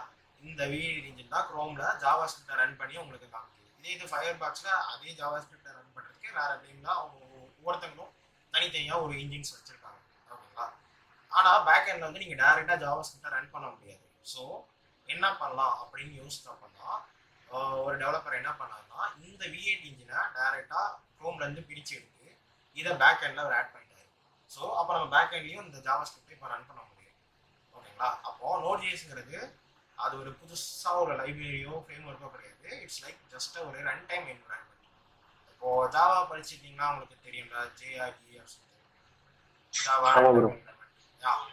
A: இந்த V8 இன்ஜின் தான் க்ரோமில் ஜாவா ஸ்கிரிப்டை ரன் பண்ணி உங்களுக்கு காமிக்குது. இதே இது ஃபயர் பாக்ஸில் அதே ஜாவா ஸ்கிரிப்டை ரன் பண்ணுறதுக்கு வேறு டைமில் அவங்க ஒவ்வொருத்தங்களும் தனித்தனியாக ஒரு இன்ஜின்ஸ் வச்சுருக்காங்க. ஓகேங்களா, ஆனால் பேக் எண்டில் வந்து நீங்கள் டேரெக்டாக ஜாவா ஸ்கிரிப்டை ரன் பண்ண முடியாது. ஸோ என்ன பண்ணலாம் அப்படின்னு யோசிச்சப்பன்னா ஒரு டெவலப்பர் என்ன பண்ணாங்கன்னா இந்த V8 இன்ஜினை டேரெக்டாக க்ரோம்லேருந்து பிரித்து எடுத்து இதை பேக் எண்டில் அவர் ஆட் பண்ணிட்டாரு. ஸோ அப்போ நம்ம பேக் எண்ட்லையும் இந்த ஜாவா ஸ்கிரிப்ட் இப்போ ரன் பண்ண முடியும். ஓகேங்களா? அப்போது Node.jsங்கிறது அது ஒரு புதுசாக ஒரு லைப்ரரியோ ஃப்ரேம் ஒர்க்கோ கிடையாது. இட்ஸ் லைக் ஜஸ்ட் ஒரு ரன் டைம் என்விரான்மெண்ட். இப்போது ஜாவா படிச்சிட்டிங்கன்னா உங்களுக்கு தெரியும்ல, ஜேஆர்இ ஜாவா
B: ஆமா bro.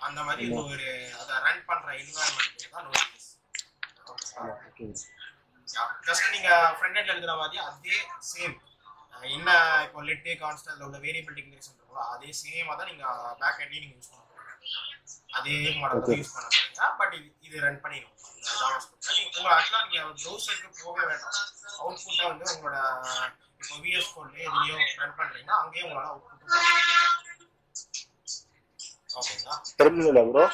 A: அந்த மாதிரி இது ஒரு அதை ரன் பண்ணுற என்விரான்மெண்ட் தான் Node.js.
B: ஆமா ஓகே.
A: ஜஸ்ட் நீங்க ஃப்ரண்ட் எண்ட்ல எழுதுற மாதிரி அதே சேம் என்ன இப்போ லெட் கான்ஸ்டன்ட்ல உள்ள வேரியபிள் டிக்ளரேஷன் இருக்குல்ல, அதே சேமா தான் நீங்க பேக் எண்ட்லயும் நீங்க யூஸ் பண்ண போறீங்க. அதே மாடல் தான் யூஸ் பண்ண போறீங்க. பட் இது ரன் பண்ணிடும் இந்த ஜாவா ஸ்கிரிப்ட். நீங்க உங்க ஆக்சுவலா நீங்க ப்ரௌசருக்கு போகவே வேண்டாம். அவுட்புட்டா வந்து உங்களோட இப்போ விஎஸ் கோட்ல எதுலயோ ரன் பண்றீங்கன்னா அங்கேயே உங்களால அவுட்புட் ஓகேங்களா?
B: டெர்மினலா ப்ரோ?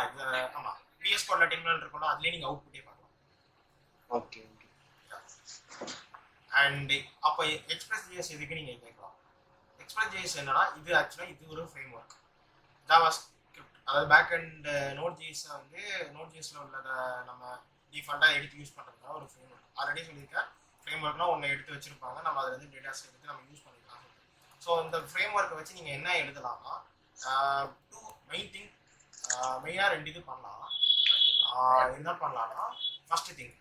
A: இது ஆமா, விஎஸ் கோட்ல டெர்மினல் இருக்கும்ல, அதுலயே நீங்க அவுட்புட்டே பார்க்கலாம்.
B: Okay okay.
A: அண்ட் அப்போ எக்ஸ்பிரஸ்.js எதுக்கு நீங்க கேட்கலாம். எக்ஸ்பிரஸ்.js என்னன்னா இது ஆக்சுவலாக இது ஒரு ஃப்ரேம் ஒர்க். ஜாவா ஸ்கிரிப்ட் அதாவது பேக் அண்ட் Node.js வந்து Node.jsல உள்ளதை நம்ம டிஃபால்ட்டாக எடுத்து யூஸ் பண்ணுறதுக்காக ஒரு ஃப்ரேம் ஒர்க். ஆல்ரெடி சொல்லியிருக்கேன், ஃப்ரேம் ஒர்க்னா ஒன்று எடுத்து வச்சிருப்பாங்க, நம்ம அதில் வந்து டேட்டாஸ் எடுத்து நம்ம யூஸ் பண்ணிக்கலாம். ஸோ இந்த ஃப்ரேம் ஒர்க்கை வச்சு நீங்கள் என்ன எழுதலாம்னா டூ மெயின் திங், மெயினாக 2 இது பண்ணலாம். என்ன பண்ணலாம்னா ஃபர்ஸ்ட் திங்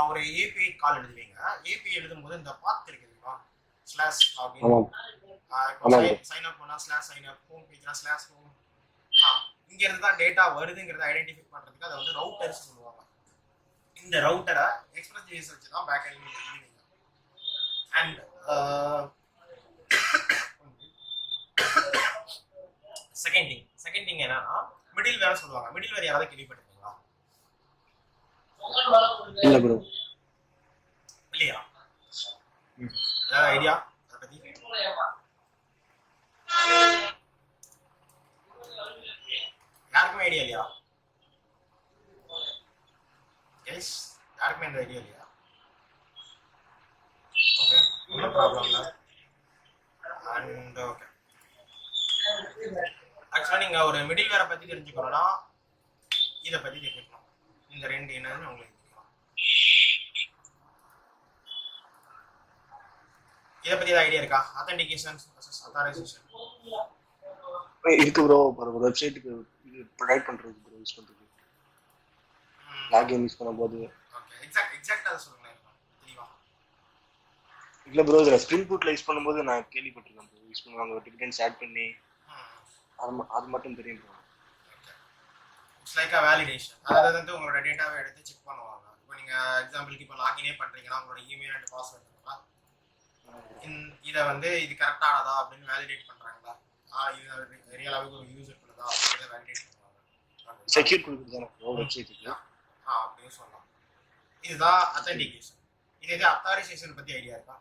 A: ஒரு ஏபிஐ கால் எழுதுவீங்க. ஏபிஐ எழுதும்போது இந்த பாத் இருக்குதுங்களா, ஸ்லாஷ் லாகின், இப்போ சைன் அப் பண்ணா ஸ்லாஷ் சைன் அப், ஹோம் பேஜ்னா ஸ்லாஷ் ஹோம், இங்க இருந்து தான் டேட்டா வருதுங்கிறத ஐடென்டிஃபை பண்றதுக்கு அதை வந்து ரவுட்டர்ஸ் சொல்லுவாங்க. இந்த ரவுட்டரை எக்ஸ்பிரஸ்.js வச்சு தான் பேக் எண்ட் எழுதுவீங்க. அண்ட் செகண்ட் திங் என்னன்னா மிடில் வேற சொல்லுவாங்க. மிடில் வேற யாராவது கேள்விப்பட்டிருக்கீங்களா?
B: இல்ல ப்ரோ.
A: இல்லையா? ஏதாவது ஐடியா அதை பத்தி? யாருக்குமே ஐடியா இல்லையா? எஸ், யாருக்குமே இந்த ஐடியா இல்லையா? ஓகே, ஒன்றும் ப்ராப்ளம் இல்லை. அண்ட் ஓகே, ஆக்சுவலாக நீங்கள் ஒரு மிடில் வேரை பற்றி தெரிஞ்சுக்கணும்னா இதை பற்றி தெரிஞ்சுக்கணும். இந்த 2 என்னன்னு உங்களுக்கு தெரியும். இதை பற்றி ஏதாவது ஐடியா இருக்கா? அத்தன்டிகேஷன் வர்சஸ் அத்தாரைசேஷன்
B: இருக்கு ப்ரோ. ஒரு வெப்சைட்டுக்கு இது ப்ரொவைட் பண்றது ப்ரோ, யூஸ் பண்றது, லாகின் யூஸ் பண்ணும்போது.
A: ஓகே, எக்ஸாக்ட்டா அதை சொல்லுங்களேன் தெளிவா.
B: இல்ல ப்ரோ, இதுல ஸ்ப்ரிங் பூட்ல யூஸ் பண்ணும்போது நான் கேள்விப்பட்டிருக்கேன் ப்ரோ. யூஸ் பண்ணுவாங்க, ஒரு டிபெண்டன்ஸ் ஆட் பண்ணி, அது மட்டும் தெரியும் bro.
A: It's like a validation. அதாவது வந்து உங்களோட டேட்டாவை எடுத்து செக் பண்ணுவாங்க. இப்போ நீங்கள் எக்ஸாம்பிளுக்கு இப்போ லாகினே பண்ணுறீங்கன்னா உங்களோட இமெயில் அண்ட் பாஸ்வேர்டு இருக்குங்களா, இதை வந்து இது கரெக்டானதா அப்படின்னு வேலிடேட் பண்ணுறாங்களா, இது ரியலாகவே ஒரு யூசர் உள்ளதா அப்படின்றத வேலிடேட் பண்ணுவாங்க.
B: செக்யூர் கொடுக்குறது தானே ப்ரோ வெப்சைட்டுக்கு?
A: அப்படின்னு சொல்லலாம். இதுதான் அத்தன்டிகேஷன். இதே அத்தாரைசேஷன் பற்றி ஐடியா இருக்கா?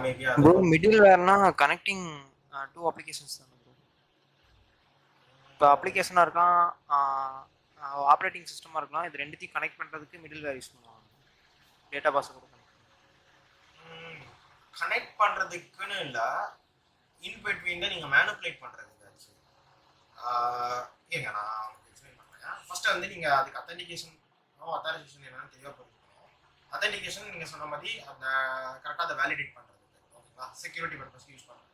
A: மேபி
C: ப்ரோ மிடில் வேர்னா கனெக்டிங் டூ அப்ளிகேஷன்ஸ் தான் ப்ரோ. இப்போ அப்ளிகேஷனாக இருக்கான், ஆப்ரேட்டிங் சிஸ்டமாக இருக்கலாம், இது ரெண்டுத்தையும் கனெக்ட் பண்ணுறதுக்கு மிடில் வேர் யூஸ் பண்ணுவாங்க. டேட்டா பாஸை கூட
A: கனெக்ட் பண்ணுறதுக்குன்னு இல்லை, இன் பிட்வீனில் நீங்கள் மேனுப்புலேட் பண்ணுறதுக்கு. ஏங்க நான் எக்ஸ்பிளைன் பண்ணுறேன். ஃபர்ஸ்ட்டு வந்து நீங்கள் அதுக்கு அத்தன்டிகேஷன் அத்தாரைசேஷன் என்னன்னு தெளிவாக புரிஞ்சுக்கணும். அத்தன்டிகேஷன் நீங்கள் சொன்ன மாதிரி அந்த கரெக்டாக அதை வேலிடேட் பண்ணுறதுக்கு, ஓகேங்களா, செக்யூரிட்டி பர்பஸ்க்கு யூஸ் பண்ணுறது.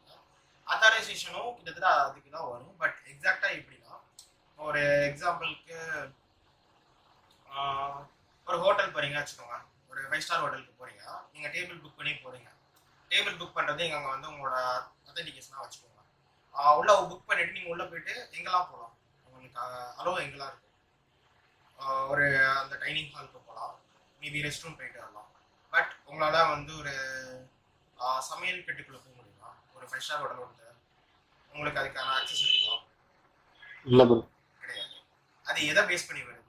A: அத்தாரைசேஷனும் கிட்டத்தட்ட அதுக்கு தான் வரும். பட் எக்ஸாக்டாக எப்படின்னா, ஒரு எக்ஸாம்பிளுக்கு ஒரு ஹோட்டல் போகிறீங்க வச்சுக்கோங்க, ஒரு 5 ஸ்டார் ஹோட்டலுக்கு போகிறீங்க, நீங்கள் டேபிள் புக் பண்ணி போகிறீங்க. டேபிள் புக் பண்ணுறது இங்கே வந்து உங்களோட அத்தன்டிகேஷனாக வச்சுக்கோங்க. உள்ள புக் பண்ணிவிட்டு நீங்கள் உள்ளே போயிட்டு எங்கெல்லாம் போகலாம், உங்களுக்கு அலோவ் எங்கெல்லாம் இருக்கும். ஒரு அந்த டைனிங் ஹாலுக்கு போகலாம், மேபி ரெஸ்ட் ரூம் போயிட்டு வரலாம். பட் உங்களால் வந்து ஒரு சமையல் கட்டுக்குள்ளே போக முடியுமா? ஒரு 5 ஸ்டார் ஹோட்டல் வந்து உங்களுக்கு அதுக்கான ஆக்சஸ் இருக்குமா?
B: இல்லை ப்ரோ,
A: கிடையாது. அது எதை பேஸ் பண்ணி வருது?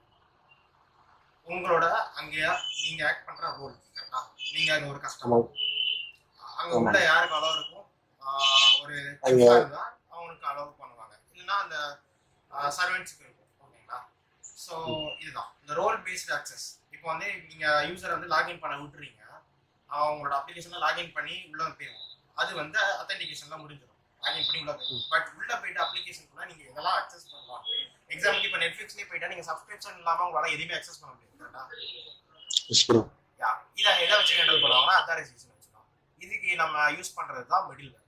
A: உங்களோட அங்கேயா நீங்கள் ஆக்ட் பண்ணுற ரோல் கரெக்டாக, நீங்கள் அங்கே ஒரு கஸ்டமர், அங்கே உள்ள யாருக்கு அலோவ் இருக்கும்? ஒரு இருந்தால் அவங்களுக்கு அலோவ் பண்ணுவாங்க, இல்லைன்னா அந்த சர்வெண்ட்ஸுக்கு இருக்கும். ஓகேங்களா? ஸோ இதுதான் இந்த ரோல் பேஸ்டு ஆக்சஸ். இப்போ வந்து நீங்கள் யூசரை வந்து லாகின் பண்ண விட்டுறீங்க, அவங்களோட அப்ளிகேஷனில் லாகின் பண்ணி உள்ளே போயிடும். அது வந்து அத்தன்டிகேஷன்லாம் முடிஞ்சிடும், லாகின் பண்ணி உள்ளே போயிடும். பட் உள்ளே போயிட்டு அப்ளிகேஷனுக்குள்ள நீங்கள் இதெல்லாம் அக்சஸ் பண்ணலாம். எக்ஸாம்பிளுக்கு இப்போ நெட்ஃப்ளிக்ஸ்லேயே போயிட்டா நீங்கள் சப்ஸ்கிரிப்ஷன் இல்லாமல் உங்களால் எதுவுமே அக்சஸ் பண்ண முடியாது. கரெக்டாக? இதை எதை வச்சு ஹேண்டில் பண்ணுவாங்கன்னா அத்தாரைசேஷன் வச்சு. இதுக்கு நம்ம யூஸ் பண்ணுறது தான் மிடில் வேர்.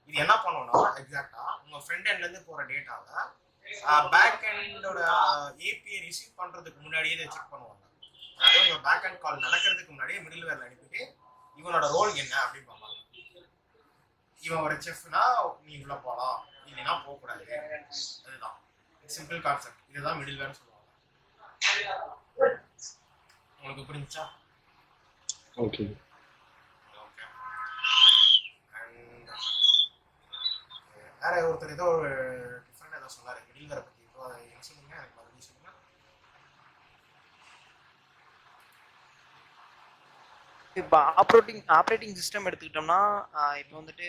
A: இது என்ன பண்ணுவோம்னா எக்ஸாக்டாக உங்கள் ஃப்ரண்ட் எண்ட்லேருந்து போகிற டேட்டாவை பேக் எண்டோட ஏபிஐ ரிசீவ் பண்ணுறதுக்கு முன்னாடியே இதை செக் பண்ணுவாங்க. அதாவது உங்கள் பேக் எண்ட் கால் நடக்கிறதுக்கு முன்னாடியே மிடில் வேரில் அனுப்பிட்டு இவனோட ரோல் என்ன அப்படின்னு பார்ப்பாங்க. இவன் ஒரு செஃப்னா நீ உள்ள போகலாம், இல்லைன்னா போகக்கூடாது. அதுதான் சிம்பிள் கான்செப்ட். இதுதான் மிடில் வேர்னு சொல்லுவாங்க. உங்களுக்கு புரிஞ்சுச்சா?
B: ஓகே.
A: ஓகே. அண்ட் வேற ஒருத்தர் ஏதோ ஒரு டிஃப்ரெண்ட் ஏதோ சொன்னார் மிடில் வேரை பற்றி. இப்போ அதை என்ன சொன்னீங்க? எனக்கு மறுபடியும் சொல்லுங்க.
C: இப்போ ஆப்ரேட்டிங் சிஸ்டம் எடுத்துக்கிட்டோம்னா இப்போ வந்துட்டு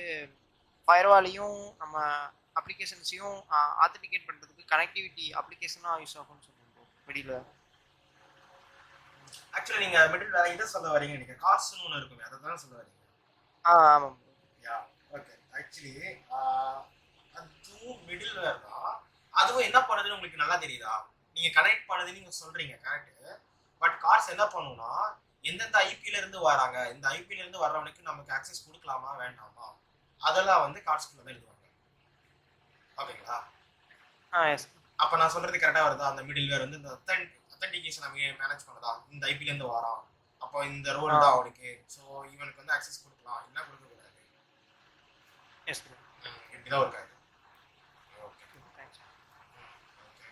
C: ஃபயர்வாலையும் நம்ம அப்ளிகேஷன்ஸையும் ஆத்தென்டிகேட் பண்ணுறதுக்கு கனெக்டிவிட்டி அப்ளிகேஷனாக யூஸ் ஆகும்னு சொல்லுவோம் மிடில்.
A: ஆக்சுவலி நீங்கள் மிடில் வேற இதை சொல்ல வரீங்க. நீங்கள் கார்ஸ்னு ஒன்று இருக்குமே, அதை தான் சொல்ல வரீங்க.
C: ஆமாம்.
A: Yeah okay. ஆக்சுவலி அதுவும் மிடில் வேர் தான். அதுவும் என்ன பண்ணுதுன்னு உங்களுக்கு நல்லா தெரியுதா? நீங்கள் கனெக்ட் பண்ணுதுன்னு நீங்கள் சொல்கிறீங்க கரெக்டு. பட் கார்ஸ் என்ன பண்ணுன்னா எந்தெந்த ஐபியிலேருந்து வராங்க, இந்த ஐபியிலேருந்து வர்றவனுக்கு நமக்கு ஆக்சஸ் கொடுக்கலாமா வேண்டாமா, அதெல்லாம் வந்து கார்ட்ஸ்குள்ளே தான் எழுதுவாங்க. ஓகேங்களா?
C: எஸ்.
A: அப்போ நான் சொல்கிறது கரெக்டாக வருதா? அந்த மிடில் வேர் வந்து இந்த அத்தன்டிகேஷன் நம்ம மேனேஜ் பண்ணதா, இந்த ஐபிலேருந்து வரான், அப்போ இந்த ரோல் தான் அவனுக்கு. ஸோ இவனுக்கு வந்து ஆக்சஸ் கொடுக்கலாம், என்ன கொடுக்கக்கூடாது.
C: எஸ்.
A: இப்படிதான் இருக்காது. Okay.
C: Thanks.
A: Okay.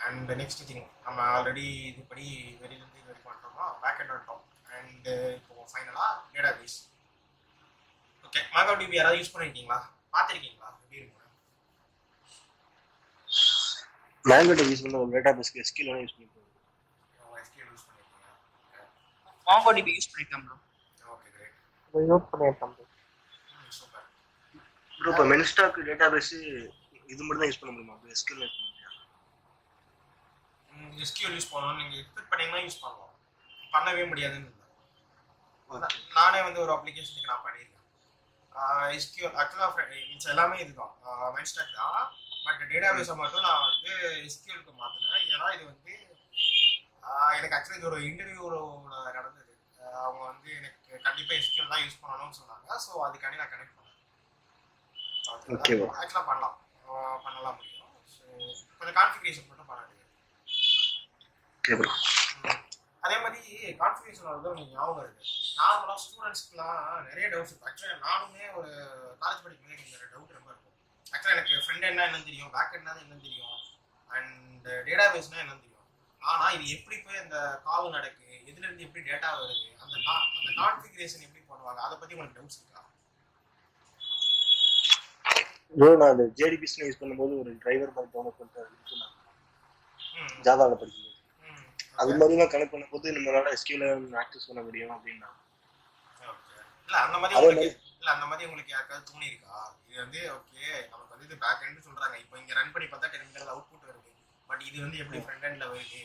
A: And next thing, நம்ம ஆல்ரெடி இதுபடி வெளியிலேருந்து இது வரைக்கும் வந்துட்டோமா, பேக் எண்ட் வந்துட்டோம். அண்டு இப்போ ஃபைனலாக டேட்டா பேஸ். ஓகே. MongoDB யாராவது யூஸ் பண்ணியிருக்கீங்களா? பார்த்துருக்கீங்களா? எப்படி இருக்கும்?
B: MongoDB யூஸ் பண்ண ஒரு டேட்டாபேஸ்க்கு SQL யூஸ் பண்ணிருக்கோம்.
A: SQL யூஸ் பண்ணியிருக்கீங்க?
F: MongoDB யூஸ் பண்ணிருக்கேன் ப்ரோ.
A: Okay great.
C: யூஸ் பண்ணியிருக்கேன்.
A: சூப்பர்.
B: ப்ரோ இப்போ மென்ஸ்டாக் டேட்டாபேஸ் இது மட்டும் தான் யூஸ் பண்ண முடியுமா? SQL யூஸ் பண்ண முடியாது.
A: SQL யூஸ் பண்ணணும் நீங்கள் எக்ஸ்பெக்ட் பண்ணீங்கன்னா யூஸ் பண்ணலாம், பண்ணவே முடியாதுன்னு இல்லை. நானே வந்து ஒரு அப்ளிகேஷனுக்கு நான் பண்ணியிருக்கேன். SQL ஆக்சுவலாக மிச்சம் எல்லாமே இதுதான் மென்ஸ்டாக் தான். பட் டேட்டாபேஸை மட்டும் நான் வந்து SQLக்கு மாற்றினேன். ஏன்னா இது வந்து எனக்கு ஆக்சுவலி இது ஒரு இன்டர்வியூவில் நடந்தது. அவங்க வந்து எனக்கு கண்டிப்பாக SQL தான் யூஸ் பண்ணணும்னு சொன்னாங்க. ஸோ அதுக்காண்டி நான் கனெக்ட் பண்ணேன். ஆக்சுவலாக பண்ணலாம் முடியும். ஸோ கொஞ்சம் கான்ஃபிகரேஷன் மட்டும் பண்ண முடியும். அதே மாதிரி கான்ஃபிகரேஷன் வந்து உங்களுக்கு ஞாபகம் இருக்குது. நார்மலாக ஸ்டூடெண்ட்ஸ்க்குலாம் நிறைய டவுட்ஸ் இருக்கும். ஆக்சுவலாக நானுமே ஒரு காலேஜ் படிக்கும்போது எனக்கு நிறைய டவுட் ரொம்ப இருக்கும். ஆக்சுவலாக எனக்கு ஃப்ரண்ட் என்ன என்னன்னு தெரியும், பேக் என்ன என்னன்னு தெரியும், அண்ட் டேட்டா பேஸ்னா என்னன்னு தெரியும். ஆனால் இது எப்படி போய் அந்த கால் நடக்கு, எதுலேருந்து எப்படி டேட்டா வருது, அந்த கான்ஃபிகரேஷன் எப்படி பண்ணுவாங்க, அதை பற்றி உங்களுக்கு டவுட்ஸ் இருக்கா?
B: நான் அந்த JDBS யூஸ் பண்ணும்போது ஒரு டிரைவர் மாதிரி டவுன்லோட் பண்ணிட்டு ஜாவாவில் படிக்கும்போது அது மாதிரி தான் கனெக்ட் பண்ணும்போது நம்மளால SQL ஆக்சஸ் பண்ண முடியும் அப்படின்னா.
A: இல்லை அந்த மாதிரி உங்களுக்கு யாருக்காவது தோணி இருக்கா? இது வந்து ஓகே நமக்கு வந்து இது பேக் எண்ட் சொல்றாங்க, இப்போ இங்க ரன் பண்ணி பார்த்தா டெர்மினல் அவுட்புட் வருது, பட் இது வந்து எப்படி ஃப்ரண்ட் எண்ட்ல வருது,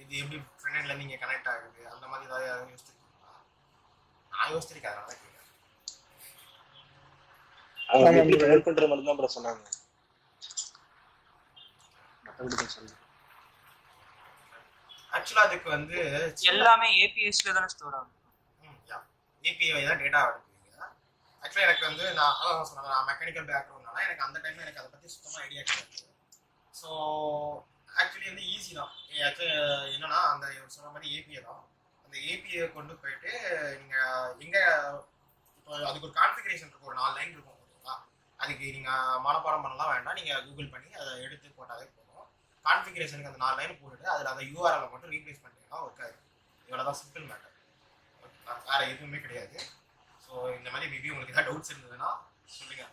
A: இது எப்படி ஃப்ரண்ட் எண்ட்ல நீங்க கனெக்ட் ஆகுது, அந்த மாதிரி ஏதாவது யாரும் யோசிச்சிருக்கீங்களா? நான் யோசிச்சிருக்கேன், அதனால கேட்குறேன்.
B: அவங்க எப்படி கனெக்ட் பண்ற மாதிரி தான் ப்ரோ சொன்னாங்க. மற்றபடி சொல்லுங்க.
A: ஆக்சுவலா அதுக்கு வந்து
F: எல்லாமே APIஸ்ல தான ஸ்டோர் ஆகும்.
A: API தான் டேட்டா எடுப்பீங்க. ஆக்சுவலாக எனக்கு வந்து நான் அதான் சொன்னேன், நான் மெக்கானிக்கல் பேக்ரவுண்ட்னால எனக்கு அந்த டைமில் எனக்கு அதை பற்றி சுத்தமாக ஐடியா கிடையாது. ஸோ ஆக்சுவலி வந்து ஈஸி தான். ஆக்சுவலி என்னன்னா அந்த சொன்ன மாதிரி API தான். அந்த API கொண்டு போயிட்டு நீங்கள் எங்கே இப்போ அதுக்கு ஒரு கான்ஃபிகரேஷன் இருக்கும், ஒரு 4 லைன் இருக்கும் ஓகேங்களா. அதுக்கு நீங்கள் மனப்பாடம் பண்ணலாம் வேண்டாம், நீங்கள் கூகுள் பண்ணி அதை எடுத்து போட்டாலே போதும். கான்ஃபிகரேஷனுக்கு அந்த 4 லைன் போட்டுட்டு அதில் அந்த URL மட்டும் ரீப்ளேஸ் பண்ணிட்டீங்கன்னா ஒர்க் ஆகுது. இவ்வளோ தான் சிம்பிள் மேட்டர், வேற எதுவுமே கிடையாது. ஸோ இந்த மாதிரி மேபி உங்களுக்கு ஏதாவது டவுட்ஸ் இருந்ததுன்னா சொல்லுங்க.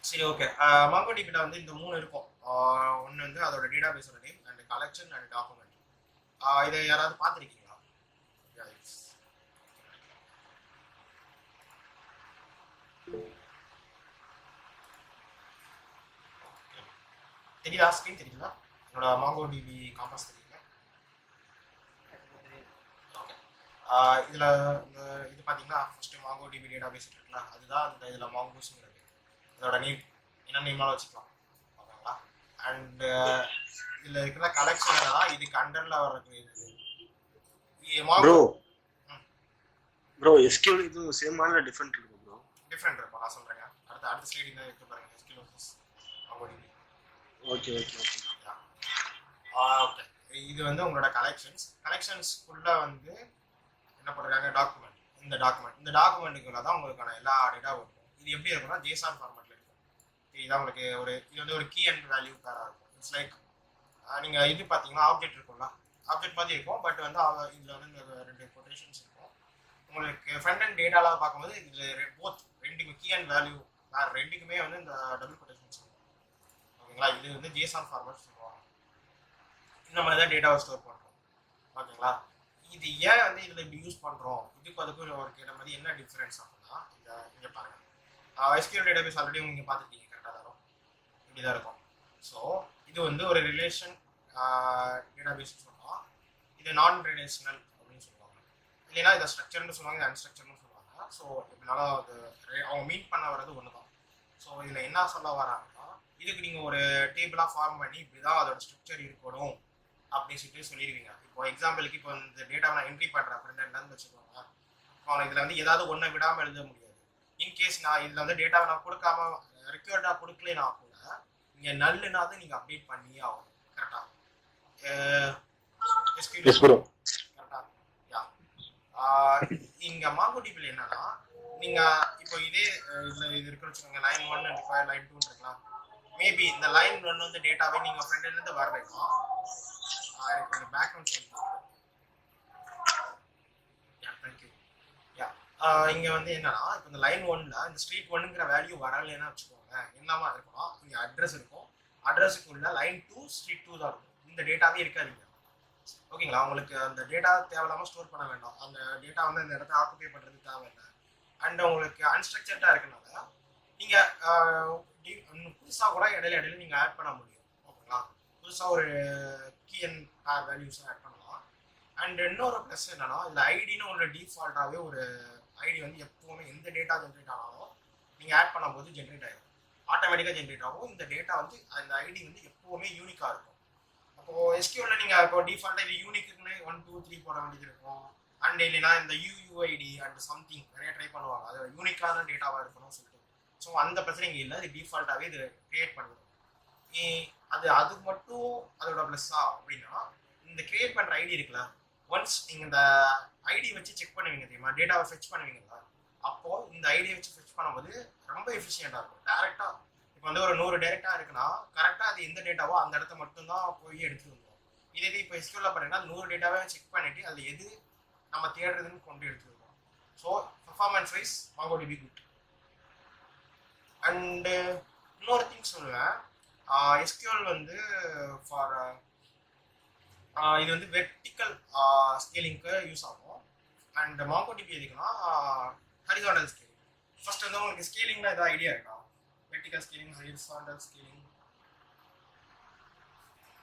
A: சரி ஓகே. MongoDB வந்து இந்த 3 இருக்கும். ஒன்று வந்து அதோட டேட்டாபேஸோட name and collection and document. இதை யாராவது பார்த்துருக்கீங்களா? தெரியுதா? ஸ்க்ரீன் தெரியுங்களா? என்னோட MongoDB காம்பஸ் தெரியுங்களா? இதில் இந்த இது பார்த்தீங்கன்னா ஃபஸ்ட்டு MongoDB டேட்டாபேஸ் இருக்குங்களா, அதுதான் அந்த இதில் மாங்கோஸ்ங்கிறது இதோட நேம். என்ன நேமாலும் வச்சுக்கலாம் ஓகேங்களா. அண்டு இதில் இருக்கிற கலெக்ஷன் தான் இதுக்கு அண்டரில் வரக்கூடியது.
B: ப்ரோ ப்ரோ SQL இது சேமான டிஃபரெண்ட் இருக்கு ப்ரோ.
A: டிஃப்ரெண்ட் இருக்கும் நான் சொல்கிறேங்க. அடுத்த ஸ்லைடிங் தான் இருக்கு பாருங்க. SQL versus MongoDB.
B: Okay okay okay.
A: Okay, இது வந்து உங்களோட கலெக்ஷன்ஸ்க்குள்ள வந்து என்ன பண்ணுறாங்க, டாக்குமெண்ட். இந்த டாக்குமெண்ட்டுக்குள்ள தான் உங்களுக்கான எல்லா டேட்டாவும் இருக்கும். இது எப்படி இருக்கும்னா JSON ஃபார்மேட்டில் இருக்கும். இதான் உங்களுக்கு இது வந்து ஒரு கீ அண்ட் வேல்யூ பேராக இருக்கும். இட்ஸ் லைக் நீங்கள் இது பார்த்தீங்கன்னா ஆப்ஜெக்ட் இருக்கும்ல, ஆப்ஜெக்ட் மாதிரி இருக்கும். பட் வந்து இதில் வந்து இந்த 2 கொட்டேஷன்ஸ் இருக்கும். உங்களுக்கு ஃப்ரண்ட் அண்ட் டேட்டாலாம் பார்க்கும்போது இதில் ரெண்டுக்கும் கீ அண்ட் வேல்யூ ரெண்டுக்குமே வந்து இந்த டபுள் கொட்டேஷன்ஸ் இருக்கும். ஓகேங்களா, இது வந்து JSON ஃபார்மேட் சொல்லுவாங்க. இந்த மாதிரி தான் டேட்டாவை ஸ்டோர் பண்ணுறோம். ஓகேங்களா, இது ஏன் வந்து இதில் இப்படி யூஸ் பண்ணுறோம், அதுக்கும் ஒரு கேட்ட மாதிரி என்ன டிஃப்ரென்ஸ் அப்படின்னா இங்கே பாருங்கள். SQL டேட்டாபேஸ் ஆல்ரெடி நீங்கள் பார்த்துருக்கீங்க, கரெக்டாக தான் இருக்கும், இப்படி தான் இருக்கும். ஸோ இது வந்து ஒரு ரிலேஷன் டேட்டாபேஸ்னு சொல்லலாம். இது நான் ரிலேஷனல் அப்படின்னு சொல்லுவாங்க. இல்லைன்னா இதை ஸ்ட்ரக்சர்னு சொல்லுவாங்க, அன்ஸ்ட்ரக்சர்னு சொல்லுவாங்க. ஸோ எப்படினாலும் அது அவங்க மீட் பண்ண வர்றது ஒன்று தான். ஸோ இதில் என்ன சொல்ல வராங்கன்னா, இதுக்கு நீங்கள் ஒரு டேபிளாக ஃபார்ம் பண்ணி இப்படி தான் அதோட ஸ்ட்ரக்சர் இருக்கணும் அப்படின்னு சொல்லிடுவீங்க. இப்போ எக்ஸாம்பிளுக்கு இப்போ இந்த டேட்டாவை நான் என்ட்ரி பண்ணுறேன் ஃப்ரெண்ட்லேருந்து வச்சுக்கோங்க. இப்போ இதில் வந்து ஏதாவது ஒன்றை விடாமல் எழுத முடியாது. இன்கேஸ் நான் இதில் வந்து டேட்டாவை நான் கொடுக்காம ரெக்யூர்டாக கொடுக்கலனா கூட இங்கே நல்லுனாவது நீங்கள் அப்டேட் பண்ணியே ஆகணும். கரெக்டாக கரெக்டாக யா. இங்கே MongoDBல என்னன்னா, நீங்கள் இப்போ இதே இதில் இது இருக்குன்னு வச்சுக்கோங்க, லைன் 1 அண்ட் லைன் 2 இருக்கலாம். மேபி இந்த லைன் 1 வந்து டேட்டாவே நீங்கள் ஃப்ரெண்ட்லேருந்து வர்றீங்க. எனக்கு கொஞ்சம் பேக்ரவுண்ட் சொல்லுங்க. தேங்க்யூ. இங்கே வந்து என்னன்னா, இப்போ இந்த லைன் 1ல இந்த ஸ்ட்ரீட் 1ங்கிற வேல்யூ வரலைன்னா வச்சுக்கோங்க, என்னமா இருக்கணும், இங்கே அட்ரஸ் இருக்கும். அட்ரஸுக்குள்ள லைன் 2 ஸ்ட்ரீட் 2 தான் இருக்கும். இந்த டேட்டாவே இருக்காதுங்க. ஓகேங்களா, உங்களுக்கு அந்த டேட்டா தேவையில்லாமல் ஸ்டோர் பண்ண வேண்டாம். அந்த டேட்டா வந்து அந்த இடத்த ஆக்குபை பண்ணுறது தேவையில்லை. அண்ட் உங்களுக்கு அன்ஸ்ட்ரக்சர்டாக இருக்கனால நீங்கள் புதுசாக கூட இடையில நீங்கள் ஆட் பண்ண முடியும். ஓகேங்களா, புதுசாக ஒரு கீ அண்ட் பேர் வேல்யூஸ் ஆட் பண்ணலாம். அண்ட் இன்னொரு ப்ளஸ் என்னன்னா, இந்த ஐடின்னு ஒன்று டிஃபால்ட்டாகவே ஒரு ஐடி வந்து எப்போவுமே எந்த டேட்டா ஜென்ரேட் ஆனாலும் நீங்கள் ஆட் பண்ணும்போது ஜென்ரேட் ஆகிடும், ஆட்டோமேட்டிக்காக ஜென்ரேட் ஆகும். இந்த டேட்டா வந்து அந்த ஐடி வந்து எப்போவுமே யூனிக்காக இருக்கும். அப்போது SQLல நீங்கள் இப்போ டிஃபால்ட்டாக இது யூனிக்குன்னு 1 2 3 போட வேண்டியது இருக்கும். அண்ட் இல்லைன்னா இந்த UUID அண்ட் சம்திங் நிறைய ட்ரை பண்ணுவாங்க, அது யூனிக்கான டேட்டாவாக இருக்கணும்னு சொல்லிட்டு. ஸோ அந்த பிரச்சனை இங்கே இல்லை, இது டிஃபால்ட்டாகவே இது கிரியேட் பண்ணிடும். அது மட்டும் அதோட ப்ளஸ்ஸா அப்படின்னா, இந்த கிரியேட் பண்ணுற ஐடி இருக்குல்ல, ஒன்ஸ் நீங்கள் இந்த ஐடி வச்சு செக் பண்ணுவீங்க தெரியுமா, டேட்டாவை ஃபெச் பண்ணுவீங்களா, அப்போது இந்த ஐடியை வச்சு ஃபெச் பண்ணும்போது ரொம்ப எஃபிஷியண்டாக இருக்கும். டேரெக்டாக இப்போ வந்து ஒரு 100 டேரெக்டாக இருக்குன்னா கரெக்டாக அது எந்த டேட்டாவோ அந்த இடத்த மட்டும்தான் போய் எடுத்துட்டு வந்துடும். இதே இப்போ SQLல பார்த்தீங்கன்னா 100 டேட்டாவே செக் பண்ணிவிட்டு அதில் எது நம்ம தேடுறதுன்னு கொண்டு எடுத்துட்டு வருவோம். So performance wise MongoDB good. And இன்னொரு திங் சொல்லுவேன், SQL வந்து ஃபார் இது வந்து வெர்டிக்கல் ஸ்கேலிங்க்கு யூஸ் ஆகும். அண்ட் MongoDB எதுக்குன்னா ஹரிசாண்டல் ஸ்கேலிங். ஃபர்ஸ்ட் வந்து உங்களுக்கு ஸ்கேலிங்னா ஏதாவது ஐடியா இருக்கா? Vertical scaling, horizontal scaling.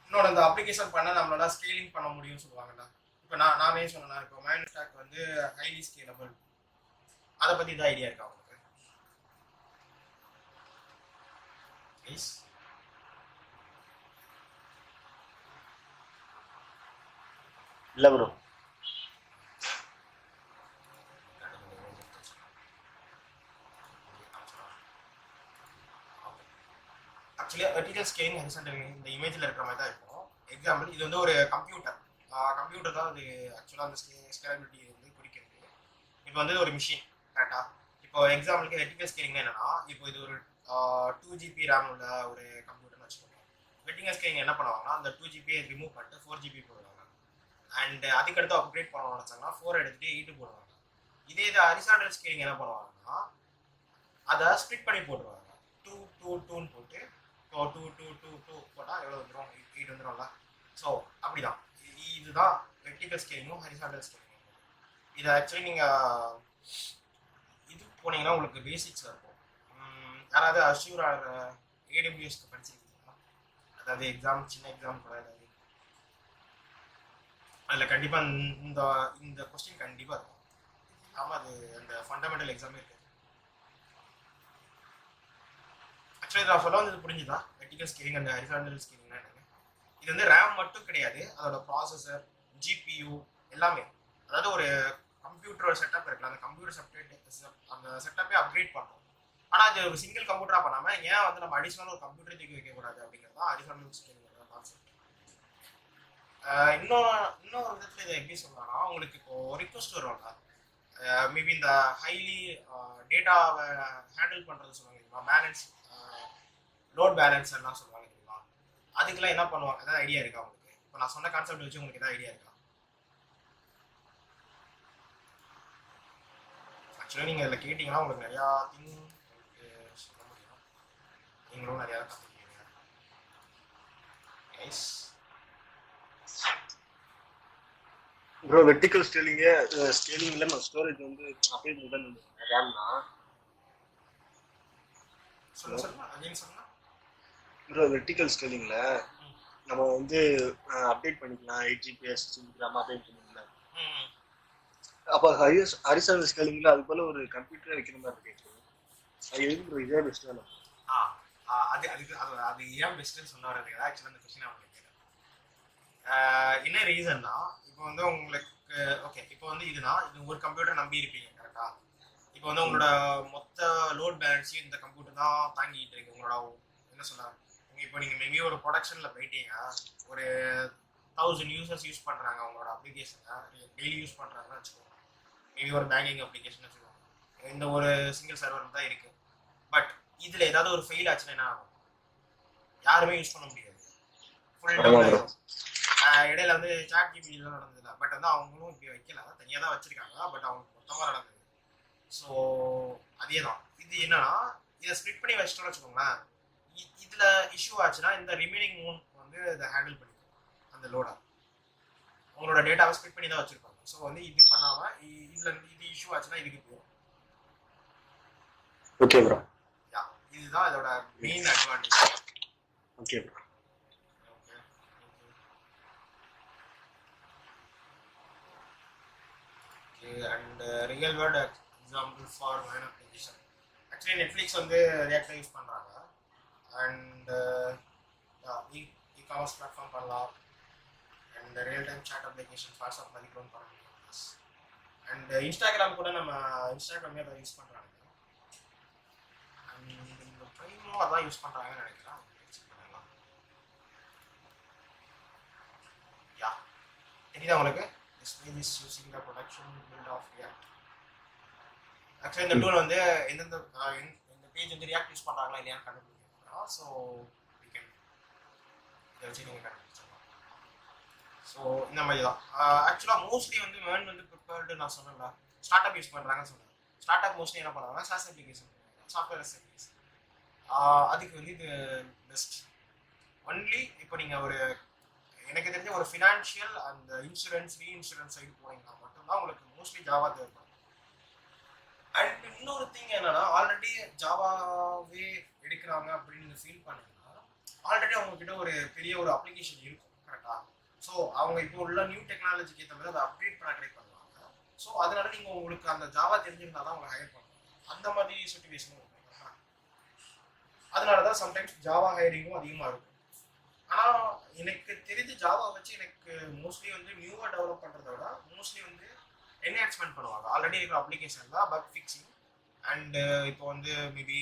A: இன்னொரு அந்த அப்ளிகேஷன் பண்ண நம்மளால ஸ்கேலிங் பண்ண முடியும்னு சொல்லுவாங்கல்ல. இப்போ நானே சொன்னேன், இப்போ மைன் ஸ்டாக் வந்து ஹைலி ஸ்கேலபிள், அதை பற்றி ஏதாவது ஐடியா இருக்கா உங்களுக்கு? ப்ளீஸ்.
B: இல்லை bro.
A: Actually vertical scaling horizontal இந்த இமேஜில் இருக்கிற மாதிரி தான் இருக்கும். எக்ஸாம்பிள், இது வந்து ஒரு கம்ப்யூட்டர் தான் அது ஆக்சுவலாக அந்த ஸ்கேலபிலிட்டி வந்து குறிக்கிறது. இப்போ வந்து ஒரு மிஷின் கரெக்டாக. இப்போ எக்ஸாம்பிளுக்கு வெர்டிக்கல் ஸ்கேலிங்னா என்னன்னா, இப்போ இது ஒரு 2 GB RAM உள்ள ஒரு கம்ப்யூட்டர்னு வச்சுக்கோங்க. வெர்டிக்கல் ஸ்கேலிங் என்ன பண்ணுவாங்கன்னா, அந்த 2 GB ரிமூவ் பண்ணிட்டு 4 GB போடுவாங்க. அண்ட் அதுக்கடுத்து அப்கிரேட் பண்ண நினச்சாங்கன்னா 4 எடுத்துகிட்டு 8 போடுவாங்க. இதே இது ஹரிசாண்டல் ஸ்கேலிங் என்ன பண்ணுவாங்கன்னா, அதை ஸ்ப்ளிட் பண்ணி போட்டுருவாங்க. 2 2 2ன்னு போட்டு 2 2 2 2 போட்டால் எவ்வளோ வந்துடும்? 8 வந்துடும்ல. ஸோ அப்படிதான் இதுதான் வெர்டிக்கல் ஸ்கேலிங்கும் ஹரிசாண்டல் ஸ்கேலிங்கும். இதை ஆக்சுவலி நீங்கள் இது போனீங்கன்னா உங்களுக்கு பேசிக்ஸில் இருக்கும். யாராவது அஷ்யூர் AWSக்கு படிச்சிருக்கீங்களா? அதாவது சின்ன எக்ஸாம் கூட ஏதாவது அதில் கண்டிப்பாக இந்த கொஸ்டின் கண்டிப்பாக இருக்கும். ஆமாம், அது அந்த ஃபண்டமெண்டல் எக்ஸாமே இருக்குது. ஆக்சுவலி நான் சொல்ல வந்து புரிஞ்சுதா? வெர்டிக்கல் ஸ்கேலிங் அண்ட் ஹரிசாண்டல் ஸ்கேலிங்னா என்னங்க? இது வந்து RAM மட்டும் கிடையாது, அதோட ப்ராசஸர், GPU எல்லாமே. அதாவது ஒரு கம்ப்யூட்டர் செட்டப் இருக்குல்ல, அந்த கம்ப்யூட்டர் அந்த செட்டப்பே அப்கிரேட் பண்ணுறோம். ஆனால் அது ஒரு சிங்கிள் கம்ப்யூட்டராக பண்ணாமல் ஏன் வந்து நம்ம அடிஷனல் ஒரு கம்ப்யூட்டர் தூக்கி வைக்கக்கூடாது அப்படிங்கிறது தான் அடிஷனல் ஸ்கேலிங் கான்செப்ட். இன்னொரு விதத்தில் இதை எப்படி சொல்லலாம்னா, உங்களுக்கு இப்போ ரிக்வஸ்ட் வரும்ல, மேபி இந்த ஹைலி டேட்டாவை ஹேண்டில் பண்ணுறது சொல்லுவாங்க தெரியுமா, பேலன்ஸ் லோட் பேலன்ஸ் எல்லாம் சொல்லுவாங்க தெரியுமா, அதுக்கெல்லாம் என்ன பண்ணுவாங்க, ஏதாவது ஐடியா இருக்கா உங்களுக்கு? இப்போ நான் சொன்ன கான்செப்ட் வச்சு உங்களுக்கு ஏதாவது ஐடியா இருக்கா? ஆக்சுவலாக நீங்கள் இதில் கேட்டிங்கன்னா உங்களுக்கு நிறையா திங் உங்களுக்கு சொல்ல முடியும். நீங்களும் நிறையா கற்றுக்கிட்டீங்க. Nice
B: bro. வெர்டிக்கல் ஸ்கேலிங்ல நம்ம ஸ்டோரேஜ் வந்து அப்படியே முதல் ரேம்னா
A: சொல்லுங்க அகைன் சொல்லுங்க
B: ப்ரோ. வெர்டிக்கல் ஸ்கேலிங்ல நம்ம வந்து அப்டேட் பண்ணிக்கலாம் 8 GB 16 GB அப்டேட் பண்ணிக்கலாம். அப்போ ஹரிசாண்டல் ஸ்கேலிங்ல அது போல ஒரு கம்ப்யூட்டர் வைக்கிற மாதிரி இருக்கு. அது எதுக்கு ப்ரோ இதே பெஸ்ட்டாக?
A: அது ஏன் பெஸ்ட்டுன்னு சொன்னார் ஆக்சுவலாக அந்த கொஸ்டின் அவங்களுக்கு என்ன ரீசன்னா, இப்போ வந்து உங்களுக்கு ஓகே, இப்போ வந்து இது ஒரு கம்ப்யூட்டர் நம்பி இருப்பீங்க கரெக்டா. இப்போ வந்து உங்களோட மொத்த லோட் பேலன்ஸையும் இந்த கம்ப்யூட்டர் தான் தாங்கிட்டு இருக்கு. உங்களோட என்ன சொல்ல, இப்போ நீங்கள் மேபி ஒரு ப்ரொடக்ஷனில் போயிட்டீங்க, ஒரு 1000 யூசர்ஸ் யூஸ் பண்ணுறாங்க உங்களோட அப்ளிகேஷனை, டெய்லி யூஸ் பண்ணுறாங்கன்னு வச்சுக்கோங்க. மேபி ஒரு பேங்கிங் அப்ளிகேஷன் வச்சுக்கோங்க, இந்த ஒரு சிங்கிள் சர்வர் தான் இருக்குது. பட் இதில் ஏதாவது ஒரு ஃபெயில் ஆச்சுன்னா என்ன ஆகும்? யாருமே யூஸ் பண்ண முடியாது, ஃபுல் டவுன் ஆகிடும். இடையில வந்து சாட் ஜிபிடிலாம் நடந்ததில்ல, பட் வந்து அவங்களும் இப்படி வைக்கல, தனியாக தான் வச்சுருக்காங்க, பட் அவங்களுக்கு மொத்தமாக நடந்தது. ஸோ அதே தான் இது. என்னன்னா, இதை ஸ்ப்ளிட் பண்ணி வச்சுட்டோம்னு வச்சுக்கோங்களேன், இதில் இஷ்யூ ஆச்சுன்னா இந்த ரிமைனிங் 3 வந்து இதை ஹேண்டில் பண்ணிக்கும் அந்த லோடை. உங்களோட டேட்டாவை ஸ்ப்ளிட் பண்ணி தான் வச்சுருப்பாங்க. ஸோ வந்து இது பண்ணாமல் இது இஷ்யூ ஆச்சுன்னா இதுக்கு போகும்.
B: Okay bro.
A: இதுதான் இதோட main advantage.
B: Okay bro.
A: And real world example for mine application. Actually Netflix வந்து ரியாக்ட் யூஸ் பண்ணுறாங்க. அண்ட் இ-காமர்ஸ் பிளாட்ஃபார்ம் பண்ணலாம். And real time chat application WhatsApp மாதிரி க்ளோன் பண்ண முடியும். அண்ட் இன்ஸ்டாகிராம் கூட நம்ம இன்ஸ்டாகிராமே அதை யூஸ் பண்ணுறாங்க. அண்ட் இந்த ப்ரைமும் அதான் யூஸ் பண்ணுறாங்கன்னு நினைக்கிறேன். யா, தெரியுதா உங்களுக்கு? This page is using the production build of React. Actually, இந்த டூல் வந்து இந்த பேஜ் வந்து React யூஸ் பண்றாங்களா இல்லையான்னு கண்டுபிடிக்கலாம். ஸோ we can இதை வச்சு நீங்கள் கண்டுபிடிச்சிடலாம். ஸோ இந்த மாதிரி தான். ஆக்சுவலாக மோஸ்ட்லி வந்து மேன் வந்து ப்ரிப்பேர்டு நான் சொன்னேன்ல, ஸ்டார்ட் அப் யூஸ் பண்ணுறாங்கன்னு சொன்னேன். ஸ்டார்ட் அப் மோஸ்ட்லி என்ன பண்ணுறாங்கன்னா SaaS application, software as application. அதுக்கு வந்து இது பெஸ்ட். ஒன்லி இப்போ நீங்கள் ஒரு எனக்கு தெரிஞ்ச ஒரு ஃபினான்ஷியல் அந்த இன்சூரன்ஸ் ரீஇன்சூரன்ஸ் சைடு போனீங்கன்னா மட்டும்தான் உங்களுக்கு மோஸ்ட்லி ஜாவா தேவைப்படும். அண்ட் இன்னொரு திங் என்னன்னா, ஆல்ரெடி ஜாவாவே எடுக்கிறாங்க அப்படின்னு நீங்கள் ஃபீல் பண்ணீங்கன்னா ஆல்ரெடி அவங்கக்கிட்ட ஒரு பெரிய ஒரு அப்ளிகேஷன் இருக்கும் கரெக்டாக. ஸோ அவங்க இப்போ உள்ள நியூ டெக்னாலஜிக்கு ஏற்ற மாதிரி அதை அப்டேட் பண்ண ட்ரை பண்ணுவாங்க. ஸோ அதனால நீங்கள் உங்களுக்கு அந்த ஜாவா தெரிஞ்சிருந்தா தான் உங்களை ஹையர் பண்ணுவாங்க. அந்த மாதிரி சுச்சுவேஷனும் இருக்கும். அதனால தான் சம்டைம்ஸ் ஜாவா ஹையரிங்கும் அதிகமாக இருக்கும். ஆனால் எனக்கு தெரிஞ்ச ஜாவா வச்சு எனக்கு மோஸ்ட்லி வந்து நியூவாக டெவலப் பண்ணுறத விட மோஸ்ட்லி வந்து என்ஹான்ஸ்மெண்ட் பண்ணுவாங்க. ஆல்ரெடி இருக்கிற அப்ளிகேஷன் தான் பக் ஃபிக்ஸிங். அண்டு இப்போ வந்து மேபி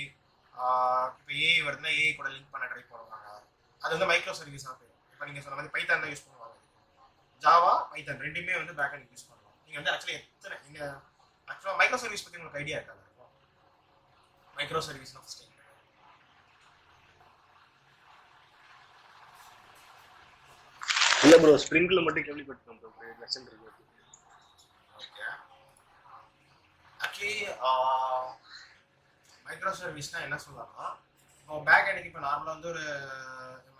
A: இப்போ ஏஐ வருதுன்னா ஏஐ கூட லிங்க் பண்ண ட்ரை பண்ணுவாங்க. அது வந்து மைக்ரோ சர்வீஸாக போயிடும். இப்போ நீங்கள் சொன்ன மாதிரி பைத்தான் தான் யூஸ் பண்ணுவாங்க. ஜாவா பைத்தான் ரெண்டுமே வந்து பேக் அண்ட் யூஸ் பண்ணலாம். நீங்கள் வந்து ஆக்சுவலாக மைக்ரோ சர்வீஸ் பற்றி உங்களுக்கு ஐடியா இருக்காது. மைக்ரோ சர்வீஸ்னா ஃபஸ்ட்
B: இல்ல ப்ரோ, ஸ்ப்ரிங்ல மட்டும் கேள்விப்பட்டோம் ப்ரோ, லெசன் இருக்கு.
A: ஓகே, ஆக்சுவலி மைக்ரோ சர்வீஸ்னா என்ன சொல்லலாம்னா, இப்போ பேக் எனக்கு இப்போ நார்மலாக வந்து ஒரு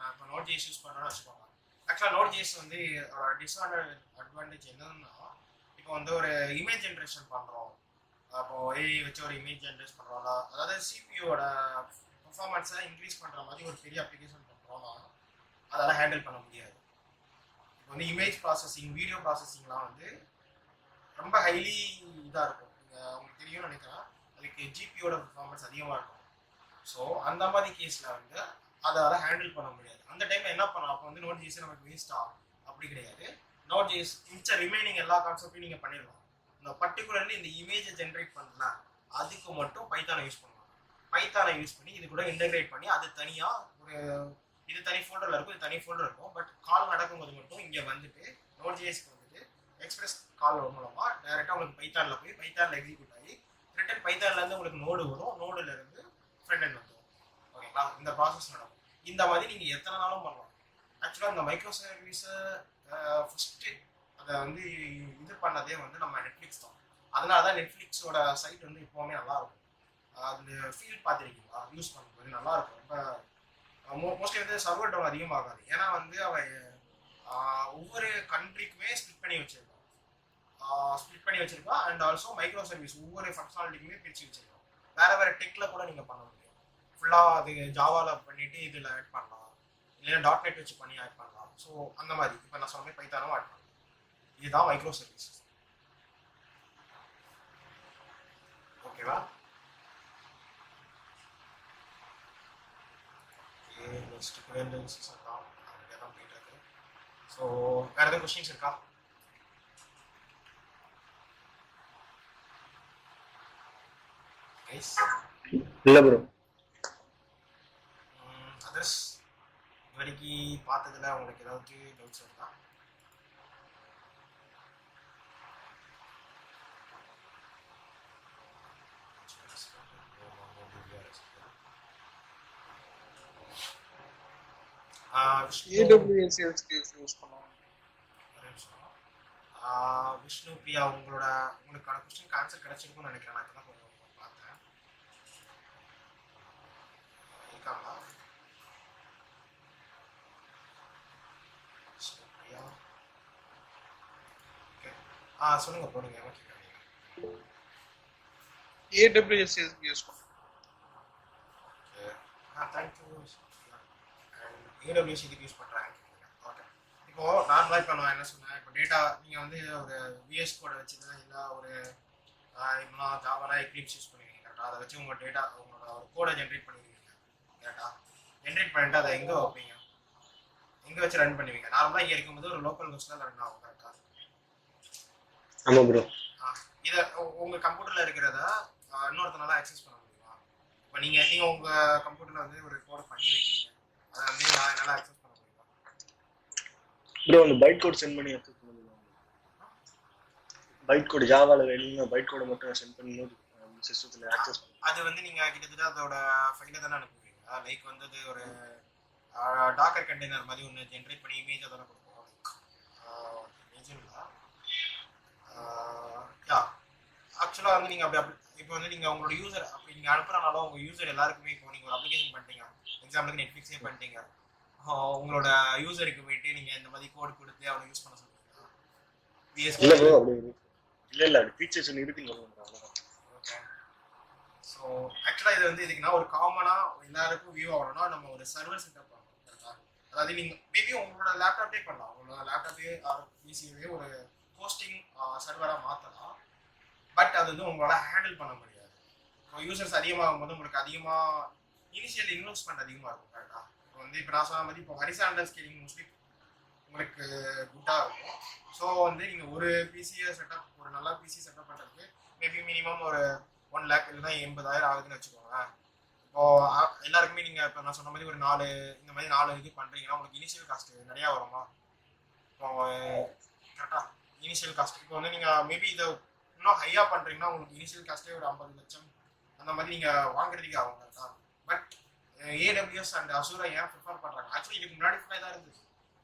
A: இப்போ நோட் ஜேஸ் யூஸ் பண்ணுறோன்னு வச்சுக்கோங்க. ஆக்சுவலாக நோட் ஜேஸ் வந்து அட்வான்டேஜ் என்னன்னா, இப்போ வந்து ஒரு இமேஜ் ஜென்ரேஷன் பண்ணுறோம், அப்போ ஏஐ வச்சு ஒரு இமேஜ் ஜென்ரேட் பண்ணுறோம்னா, அதாவது சிபியூவோட பர்ஃபார்மன்ஸை இன்க்ரீஸ் பண்ணுற மாதிரி ஒரு பெரிய அப்ளிகேஷன் பண்ணுறோம்னா அதெல்லாம் ஹேண்டில் பண்ண முடியாது. இப்போ வந்து இமேஜ் ப்ராசஸிங், வீடியோ ப்ராசஸிங்லாம் வந்து ரொம்ப ஹைலி இதாக இருக்கும். உங்களுக்கு தெரியும்னு நினைக்கிறேன், அதுக்கு ஜிபியோட பர்ஃபார்மன்ஸ் அதிகமாக இருக்கும். ஸோ அந்த மாதிரி கேஸில் வந்து அதால் ஹேண்டில் பண்ண முடியாது. அந்த டைமில் என்ன பண்ணலாம், அப்போ வந்து நோட் ஜேஸே நமக்கு வேஸ்ட் ஆகும். அப்படி கிடையாது, நோட் ஜேஎஸ் மிச்ச ரிமைனிங் எல்லா கான்செப்டையும் நீங்கள் பண்ணிடலாம். இந்த பர்டிகுலர்லி இந்த இமேஜை ஜென்ரேட் பண்ணலாம் அதுக்கு மட்டும் பைத்தானை யூஸ் பண்ணுவாங்க. பைத்தானை யூஸ் பண்ணி இது கூட இன்டெகிரேட் பண்ணி அது தனியாக ஒரு இது தனி ஃபோல்டரில் இருக்கும், இது தனி ஃபோல்டர் இருக்கும். பட் கால் நடக்கும்போது மட்டும் இங்கே வந்துட்டு நோட் ஜேஎஸ்க்கு வந்துட்டு எக்ஸ்பிரஸ் கால் மூலமாக டைரெக்டாக உங்களுக்கு பைத்தானில் போய் பைத்தானில் எக்ஸிக்யூட் ஆகி ரிட்டன் பைத்தான்லேருந்து உங்களுக்கு நோடு வரும், நோடுல இருந்து ஃப்ரண்ட் எண்ட் வந்துடும். ஓகேங்களா? இந்த ப்ராசஸ் நடக்கும். இந்த மாதிரி நீங்கள் எத்தனை நாளும் பண்ணலாம். ஆக்சுவலாக இந்த மைக்ரோ சர்வீஸை ஃபஸ்ட்டு அதை வந்து இது பண்ணதே வந்து நம்ம நெட்ஃப்ளிக்ஸ் தான். அதனால தான் நெட்ஃப்ளிக்ஸோட சைட் வந்து எப்போவுமே நல்லாயிருக்கும். அந்த ஃபீல் பார்த்துருக்கீங்களா? யூஸ் பண்ணும்போது நல்லாயிருக்கும். ரொம்ப மோஸ்ட்லி வந்து சர்வர் டவுன் அதிகமாகாது. ஏன்னா வந்து அவன் ஒவ்வொரு கண்ட்ரிக்குமே ஸ்பிளிட் பண்ணி வச்சிருக்கான். அண்ட் ஆல்சோ மைக்ரோ சர்வீஸ் ஒவ்வொரு ஃபங்க்ஷனாலிட்டிக்குமே பிரித்து வச்சிருக்கோம். வேறு டெக்கில் கூட நீங்கள் பண்ண முடியும். ஃபுல்லாக அது ஜாவாவில் பண்ணிவிட்டு இதில் ஆட் பண்ணலாம், இல்லைன்னா .NET வச்சு பண்ணி ஆட் பண்ணலாம். ஸோ அந்த மாதிரி இப்போ நான் சொன்ன பைத்தானும் ஆட் பண்ணலாம். இதுதான் மைக்ரோ சர்வீஸ். ஓகேவா? நெக்ஸ்ட் குவேரன்ஸ் தான் அப்படியே தான் போயிட்டு இருக்கு. ஸோ வேறு எதுவும் கொஸ்டின்ஸ் இருக்கா?
B: இல்லை ப்ரோ.
A: அதர்ஸ் இது வரைக்கும் பார்த்ததுல உங்களுக்கு ஏதாவது டவுட்ஸ் இருக்கா?
E: AWS யூஸ் பண்ணுவாங்க.
A: விஷ்ணு பிரியா உங்களுக்கான கொஸ்டினுக்கு ஆன்சர் கிடைச்சிருக்கும்னு நினைக்கிறேன். நான் இப்பதான் கொஞ்சம் பார்த்தேன். இருக்காங்களா? விஷ்ணு பிரியா ஓகே. சொல்லுங்க போடுங்க. என்ன கேட்குறீங்க?
E: AWS யூஸ் பண்ணுவாங்க.
A: தேங்க்யூ. AWS இதுக்கு யூஸ் பண்ணுறாங்க. ஓகே. இப்போது நார்மலாக இப்போ நான் என்ன சொன்னேன், இப்போ டேட்டா நீங்கள் வந்து ஒரு VS கோடை வச்சு தான் இல்லை ஒரு இப்போலாம் ஜாவானா எக்லிப்ஸ் யூஸ் பண்ணுவீங்க. கரெக்டாக அதை வச்சு உங்கள் டேட்டா உங்களோட ஒரு கோடை ஜென்ரேட் பண்ணிடுவீங்க. டேட்டா ஜென்ரேட் பண்ணிட்டு அதை எங்கே வைப்பீங்க, எங்கே வச்சு ரன் பண்ணுவீங்க? நார்மலாக இங்கே இருக்கும்போது ஒரு லோக்கல் ஹோஸ்ட்டில் ரன் ஆகும். கரெக்டாக?
B: ஆமாம் ப்ரோ.
A: இதை உங்கள் கம்ப்யூட்டரில் இருக்கிறத இன்னொருத்தனால ஆக்சஸ் பண்ண முடியுமா? இப்போ நீங்கள் உங்கள் கம்ப்யூட்டரில் வந்து ஒரு கோடை பண்ணி வைக்கிறீங்க, அதை வந்து நான் என்னால் ஆக்சஸ் பண்ண முடியுமா?
B: ப்ரோ அந்த பைட் கோட் சென்ட் பண்ணி ஆக்சஸ் பண்ண முடியுமா? பைட் கோட் ஜாவாவில் வேணும்னா பைட் கோடை மட்டும் சென்ட் பண்ணும்போது சிஸ்டத்தில் ஆக்சஸ் பண்ணலாம்.
A: அது வந்து நீங்கள் கிட்டத்தட்ட அதோட ஃபைலை தானே அனுப்புவீங்க. லைக் வந்து அது ஒரு டாக்கர் கண்டெய்னர் மாதிரி ஒன்று ஜென்ரேட் பண்ணி இமேஜ் தானே கொடுப்போம். ஆக்சுவலாக வந்து நீங்கள் அப்படி இப்போ வந்து நீங்கள் உங்களோட யூசர் அப்படி நீங்கள் அனுப்புறனாலும் உங்கள் யூசர் எல்லாருக்குமே இப்போ நீங்கள் ஒரு அப்ளிகேஷன் பண்ணிட்டீங்க, எக்ஸாம்பிளுக்கு நெட்ஃப்ளிக்ஸே பண்ணிட்டீங்க, உங்களோட யூசருக்கு போயிட்டு நீங்கள் இந்த மாதிரி கோட் கொடுத்து அவனை யூஸ் பண்ண சொல்லுவீங்களா?
B: இல்லை ப்ரோ அப்படி இல்லை அது ஃபீச்சர்ஸ் இருக்குன்னு சொல்லுவாங்க.
A: ஓகே. ஸோ ஆக்சுவலாக இது வந்து இதுக்குன்னா ஒரு காமனாக எல்லாருக்கும் வியூ ஆகணும்னா நம்ம ஒரு சர்வர் செட்டப் பண்ணணும். கரெக்டாக? அதாவது நீங்கள் மேபி உங்களோட லேப்டாப்பே பண்ணலாம், உங்களோட லேப்டாப்பே பிசியே ஒரு ஹோஸ்டிங் சர்வராக மாற்றலாம். பட் அது வந்து உங்களால் ஹேண்டில் பண்ண முடியாது. இப்போ யூசர்ஸ் அதிகமாகும் போது உங்களுக்கு அதிகமாக இனிஷியல் இன்வெஸ்ட்மெண்ட் அதிகமாக இருக்கும். கரெக்டாக? இப்போ வந்து இப்போ நான் சொன்ன மாதிரி இப்போ ஹரிசாண்டல் ஸ்கேலிங் மோஸ்ட்லி உங்களுக்கு குட்டாக இருக்கும். ஸோ வந்து நீங்கள் ஒரு பிசியை செட்டப் ஒரு நல்ல பிசி செட்டப் பண்ணுறதுக்கு மேபி மினிமம் ஒரு 1 lakh இல்லைன்னா 80,000 ஆகுதுன்னு வச்சுக்கோங்க. இப்போது எல்லாருக்குமே நீங்கள் இப்போ நான் சொன்ன மாதிரி ஒரு 4 இந்த மாதிரி 4 இது பண்ணுறீங்கன்னா உங்களுக்கு இனிஷியல் காஸ்ட்டு நிறையா வருமா? இப்போ கரெக்டாக இனிஷியல் காஸ்ட் இப்போ வந்து நீங்கள் மேபி இதை இன்னும் ஹையாக பண்ணுறீங்கன்னா உங்களுக்கு இனிஷியல் காஸ்ட்டே ஒரு 50 லட்சம் அந்த மாதிரி நீங்கள் வாங்குறதுக்கு ஆகும். கரெக்டாக? பட் AWS அண்ட் அசூரை ஏன் ப்ரிஃபர் பண்ணுறாங்க? ஆக்சுவலி இதுக்கு முன்னாடி ஃபுல்லாக தான் இருந்துச்சு.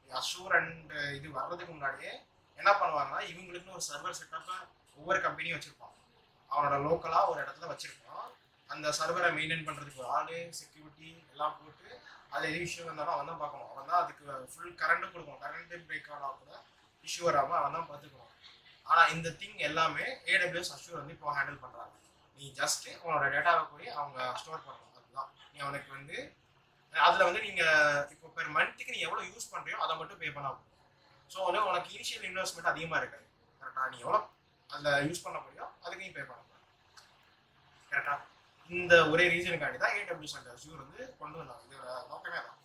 A: அசூர் அண்ட் இது வர்றதுக்கு முன்னாடியே என்ன பண்ணுவாங்கன்னா இவங்களுக்குன்னு ஒரு சர்வர் செட்டப்பை ஒவ்வொரு கம்பெனியும் வச்சுருப்பாங்க. அவனோட லோக்கலாக ஒரு இடத்துல வச்சுருப்பான். அந்த சர்வரை மெயின்டைன் பண்ணுறதுக்கு ஒரு ஆள், செக்யூரிட்டி எல்லாம் போட்டு அது எது இஷ்யூ வந்தாலும் அவன் தான் பார்க்கணும். அவன் தான் அதுக்கு ஃபுல் கரண்ட்டும் கொடுக்கணும். கரண்ட்டு பிரேக் ஆனால் கூட இஷ்யூ வராமல் அவன் தான் பார்த்துக்கணும். ஆனால் இந்த திங் எல்லாமே AWS அஷ்யூர் வந்து இப்போ ஹேண்டில் பண்ணுறாங்க. நீ ஜஸ்ட்டு உன்னோட டேட்டாவை போய் அவங்க ஸ்டோர் பண்ணணும். அதுதான் நீ அவனுக்கு வந்து அதில் வந்து நீங்கள் இப்போ பெர் மந்த்துக்கு நீ எவ்வளோ யூஸ் பண்ணுறியோ அதை மட்டும் பே பண்ண போகும். ஸோ வந்து உனக்கு இனிஷியல் இன்வெஸ்ட்மெண்ட் அதிகமாக இருக்காது. கரெக்டாக? நீ எவ்வளோ அதில் யூஸ் பண்ண முடியும் அதுக்கு நீ பே பண்ண போகிற. கரெக்டாக? இந்த ஒரே ரீசனுக்காண்டி தான் AWS அண்ட் அஷ்யூர் வந்து கொண்டு வந்தாங்க. இதோட நோக்கமே தான்.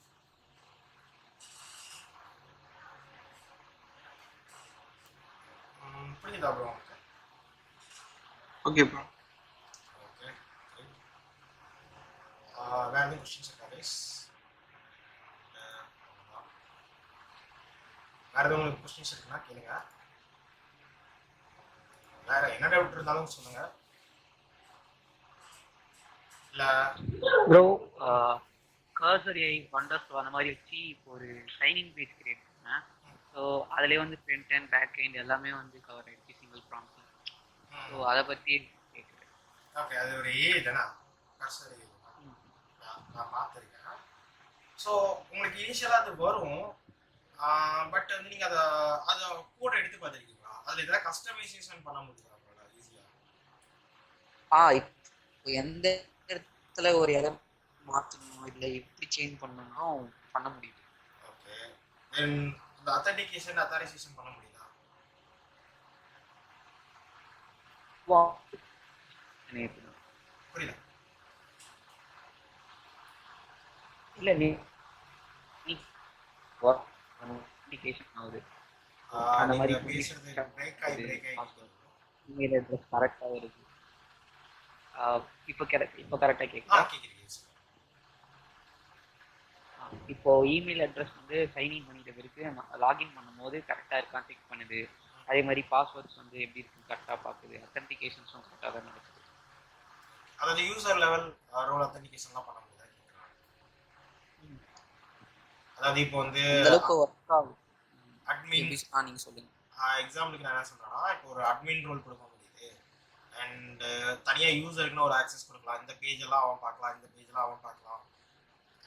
A: புரியுதா ப்ரோ உங்களுக்கு?
E: Okay bro.
A: ஓகே. வேறு எதுவும் கொஸ்டின்ஸ் இருக்கா கைஸ்? வேறு எதுவும் உங்களுக்கு கொஸ்டின்ஸ் இருக்குன்னா கேளுங்க. வேறு என்ன டவுட் இருந்தாலும் சொல்லுங்கள். இல்லை
D: ப்ரோ கர்சர் ஏஐ வண்டர்ஸ் அந்த மாதிரி வச்சு இப்போ ஒரு சைனிங் பேஜ் கிரியேட் பண்ணேன். ஸோ அதுலேயே வந்து ஃப்ரண்ட் அண்ட் பேக் எண்ட் எல்லாமே வந்து கவர் ஆகிடுச்சு சிங்கிள் ப்ராம்ப்ட். ஸோ அதை பற்றி கேட்குறேன்.
A: ஓகே, அது ஒரு ஏஐ தானே? கர்சர் ஏஐ நான் பார்த்துருக்கேன். ஸோ உங்களுக்கு இனிஷியலாக அது வரும், பட் வந்து நீங்கள் அதை கூட எடுத்து பார்த்துருக்கீங்களா? அதில் எதாவது கஸ்டமைசேஷன் பண்ண முடியுதா உங்களால் ஈஸியாக?
D: இப்போ எந்த இடத்துல ஒரு இடம் மாற்றணும் இல்லை எப்படி சேஞ்ச் பண்ணணும் பண்ண முடியுது.
A: ஓகே, தென் இந்த அத்தாரிசேஷன் பண்ண முடியுதா? புரியல.
D: இல்லை நீ அப்ளிகேஷன் ஆகுது அந்த மாதிரி
A: பேசுறது பிரேக் ஆகி
D: இமெயில் அட்ரஸ் கரெக்டாக வருது. இப்போ கரெக்டாக கேட்குதா?
A: கேட்குறீங்க.
D: இப்போ இமெயில் அட்ரஸ் வந்து சைன்இன் பண்ணிட்ட பிறகு லாகின் பண்ணும்போது கரெக்டாக இருக்கான்னு செக் பண்ணுது. அதே மாதிரி பாஸ்வேர்ட்ஸ் வந்து எப்படி இருக்குன்னு கரெக்டாக பார்க்குது. அத்தன்டிகேஷன்ஸும் கரெக்டாக தான் நடக்குது.
A: அதாவது யூசர் லெவல் ரோல் அத்தன்டிகேஷன்லாம் பண்ண முடியுதா கேட்குறாங்க. அதாவது இப்போ வந்து
D: அளவுக்கு ஒர்க் ஆகும்.
A: அட்மின்
D: நீங்கள் சொல்லுங்கள்.
A: எக்ஸாம்பிளுக்கு நான் என்ன சொல்கிறேன்னா, இப்போ ஒரு அட்மின் ரோல் கொடுக்க முடியுது, அண்ட் தனியாக யூசருக்குன்னு ஒரு ஆக்சஸ் கொடுக்கலாம். இந்த பேஜெல்லாம் அவன் பார்க்கலாம், இந்த பேஜெல்லாம் அவன் பார்க்கலாம்.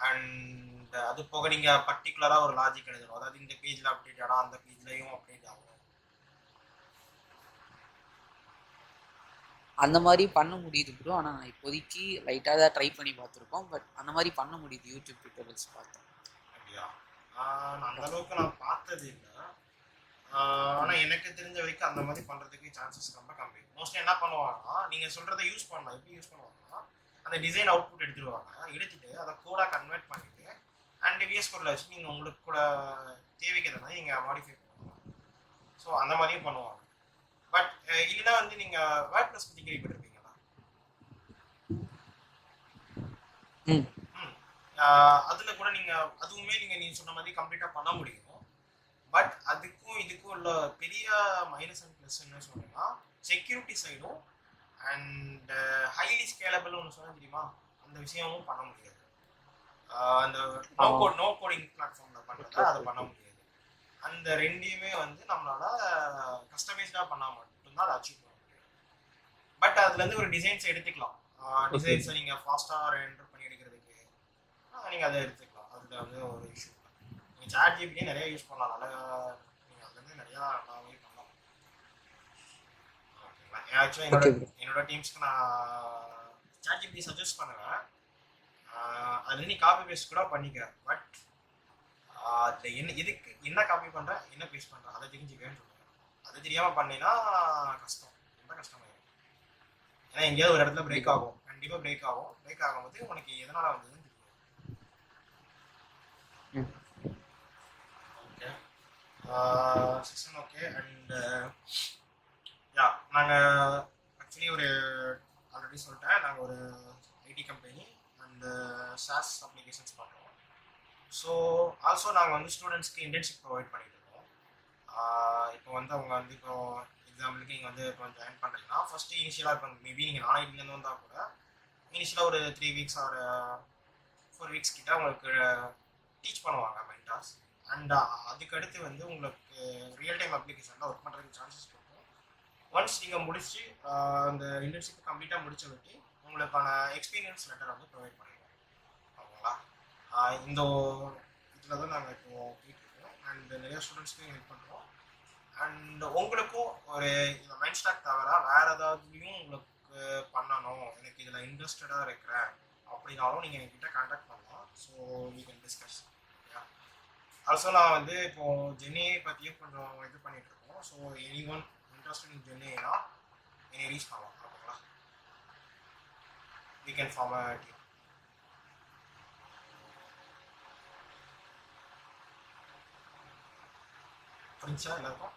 A: அண்ட் அது போக நீங்கள் பர்டிகுலராக ஒரு லாஜிக் எழுதணும். அதாவது இந்த பேஜில் அப்டேட் ஆனால் அந்த பேஜ்லையும் அப்டேட் ஆகும்.
D: அந்த மாதிரி பண்ண முடியுது ப்ரோ. ஆனால் இப்போதைக்கு லைட்டாக தான் ட்ரை பண்ணி பார்த்துருக்கோம். பட் அந்த மாதிரி பண்ண முடியுது யூடியூப் ட்யூட்டோரியல்ஸ் பார்த்தோம்.
A: அப்படியா? அந்த அளவுக்கு நான் பார்த்தது இல்லை. ஆனால் எனக்கு தெரிஞ்ச வரைக்கும் அந்த மாதிரி பண்ணுறதுக்கு சான்சஸ் ரொம்ப கம்மி. மோஸ்ட்லி என்ன பண்ணுவாங்கன்னா, நீங்கள் சொல்கிறத யூஸ் பண்ணலாம். எப்படி யூஸ் பண்ணுவாங்கன்னா, அந்த டிசைன் அவுட்புட் எடுத்துடுவாங்க. எடுத்துகிட்டு அதை கோடாக கன்வெர்ட் பண்ணிவிட்டு அண்ட் விஎஸ் கோடில் வச்சு நீங்கள் உங்களுக்கு கூட தேவைக்கு எதனா நீங்கள் மாடிஃபை பண்ணுவாங்க. ஸோ அந்த மாதிரியும் பண்ணுவாங்க. பட் இல்லைனா வந்து நீங்கள் வேர்ட்ப்ரெஸ் பற்றி கேள்விப்பட்டிருப்பீங்களா? அதில் கூட நீங்கள் அதுவுமே நீங்கள் சொன்ன மாதிரி கம்ப்ளீட்டாக பண்ண முடியும். பட் அதுக்கும் இதுக்கும் உள்ள பெரிய மைனஸ் அண்ட் ப்ளஸ் என்ன சொன்னீங்கன்னா, செக்யூரிட்டி சைடும் அண்ட் ஹைலி ஸ்கேலபிள் ஒன்று சொன்னால் தெரியுமா, அந்த விஷயமும் பண்ண முடியாது. அந்த நோ கோடிங் பிளாட்ஃபார்மில் பண்ணுறத அதை பண்ண முடியாது. அந்த ரெண்டையுமே வந்து நம்மளால் கஸ்டமைஸ்டாக பண்ணால் மட்டும்தான் அதை அச்சீவ் பண்ண முடியும். பட் அதுலேருந்து ஒரு டிசைன்ஸை எடுத்துக்கலாம். டிசைன்ஸை நீங்கள் ஃபாஸ்ட்டாக என்டர் பண்ணி எடுக்கிறதுக்கு நீங்கள் அதை எடுத்துக்கலாம். அதில் வந்து ஒரு இஷ்யூ இல்லை. நீங்கள் சாட் ஜிபிடி நிறைய யூஸ் பண்ணலாம். நல்லா நீங்கள் அதுலேருந்து நிறையா நல்லாவே பண்ணலாம். ஓகேங்களா? ஆக்சுவலாக என்னோட டீம்ஸ்க்கு நான் சாட் ஜிபிடி சஜஸ்ட் பண்ணுவேன். அதில் நீ காப்பி பேஸ்ட் கூட பண்ணிக்க. பட் அதில் என்ன காப்பி பண்ணுறேன், என்ன பேஸ்ட் பண்ணுறேன் அதை தெரிஞ்சுக்கவேன்னு சொல்லுவேன். அது தெரியாமல் பண்ணினா கஷ்டம், ரொம்ப கஷ்டமாயிடும். ஏன்னா எங்கேயாவது ஒரு இடத்துல பிரேக் ஆகும், கண்டிப்பாக பிரேக் ஆகும். பிரேக் ஆகும்போது உனக்கு எதனால் வந்ததுன்னு தெரியும். Okay, session okay. And yeah, நாங்கள் ஆக்சுவலி ஒரு ஆல்ரெடி சொல்லிட்டேன், நாங்கள் ஒரு IT company and sauce applications பண்ணுறோம். ஸோ ஆல்சோ நாங்கள் வந்து ஸ்டூடெண்ட்ஸ்க்கு இன்டர்ன்ஷிப் ப்ரொவைட் பண்ணிட்டு இருக்கோம். இப்போ வந்து அவங்க வந்து இப்போ எக்ஸாம்பிளுக்கு நீங்கள் வந்து இப்போ ஜாயின் பண்ணுறீங்கன்னா ஃபஸ்ட்டு இனிஷியலாக இப்போ மேபி நீங்கள் நாளைக்குலேருந்து வந்தால் கூட இனிஷியலாக ஒரு 3 weeks ஆர் 4 weeks கிட்ட உங்களுக்கு டீச் பண்ணுவாங்க மென்டார்ஸ். அண்ட் அதுக்கடுத்து வந்து உங்களுக்கு ரியல் டைம் அப்ளிகேஷனில் ஒர்க் பண்ணுறதுக்கு சான்சஸ் கொடுக்கும். ஒன்ஸ் நீங்கள் முடிச்சு அந்த இன்டர்ன்ஷிப் கம்ப்ளீட்டாக முடிச்ச வட்டி உங்களுக்கான எக்ஸ்பீரியன்ஸ் லெட்டர் வந்து ப்ரொவைட் பண்ணிடுவோம். ஓகேங்களா? இந்த இதில் தான் நாங்கள் இப்போ போயிட்டுருக்கோம். அண்ட் நிறையா ஸ்டூடெண்ட்ஸ்க்கும் ஹெல்ப் பண்ணுறோம். அண்ட் உங்களுக்கும் ஒரு இந்த மைண்ட் ஸ்டாக் தவிர வேறு ஏதாவதுலையும் உங்களுக்கு பண்ணணும், எனக்கு இதில் இன்ட்ரெஸ்டடாக இருக்கிறேன் அப்படின்னாலும் நீங்கள் என்கிட்ட கான்டாக்ட் பண்ணலாம். So we can discuss. Also நான் வந்து இப்போது ஜென்ஏ பற்றியும் கொஞ்சம் இது பண்ணிகிட்ருக்கோம். So anyone interested in ஜென்ஏனா என்னை ரீச் பண்ணலாம். ஓகேங்களா? We can form a team. புரிஞ்சா எல்லாருக்கும்?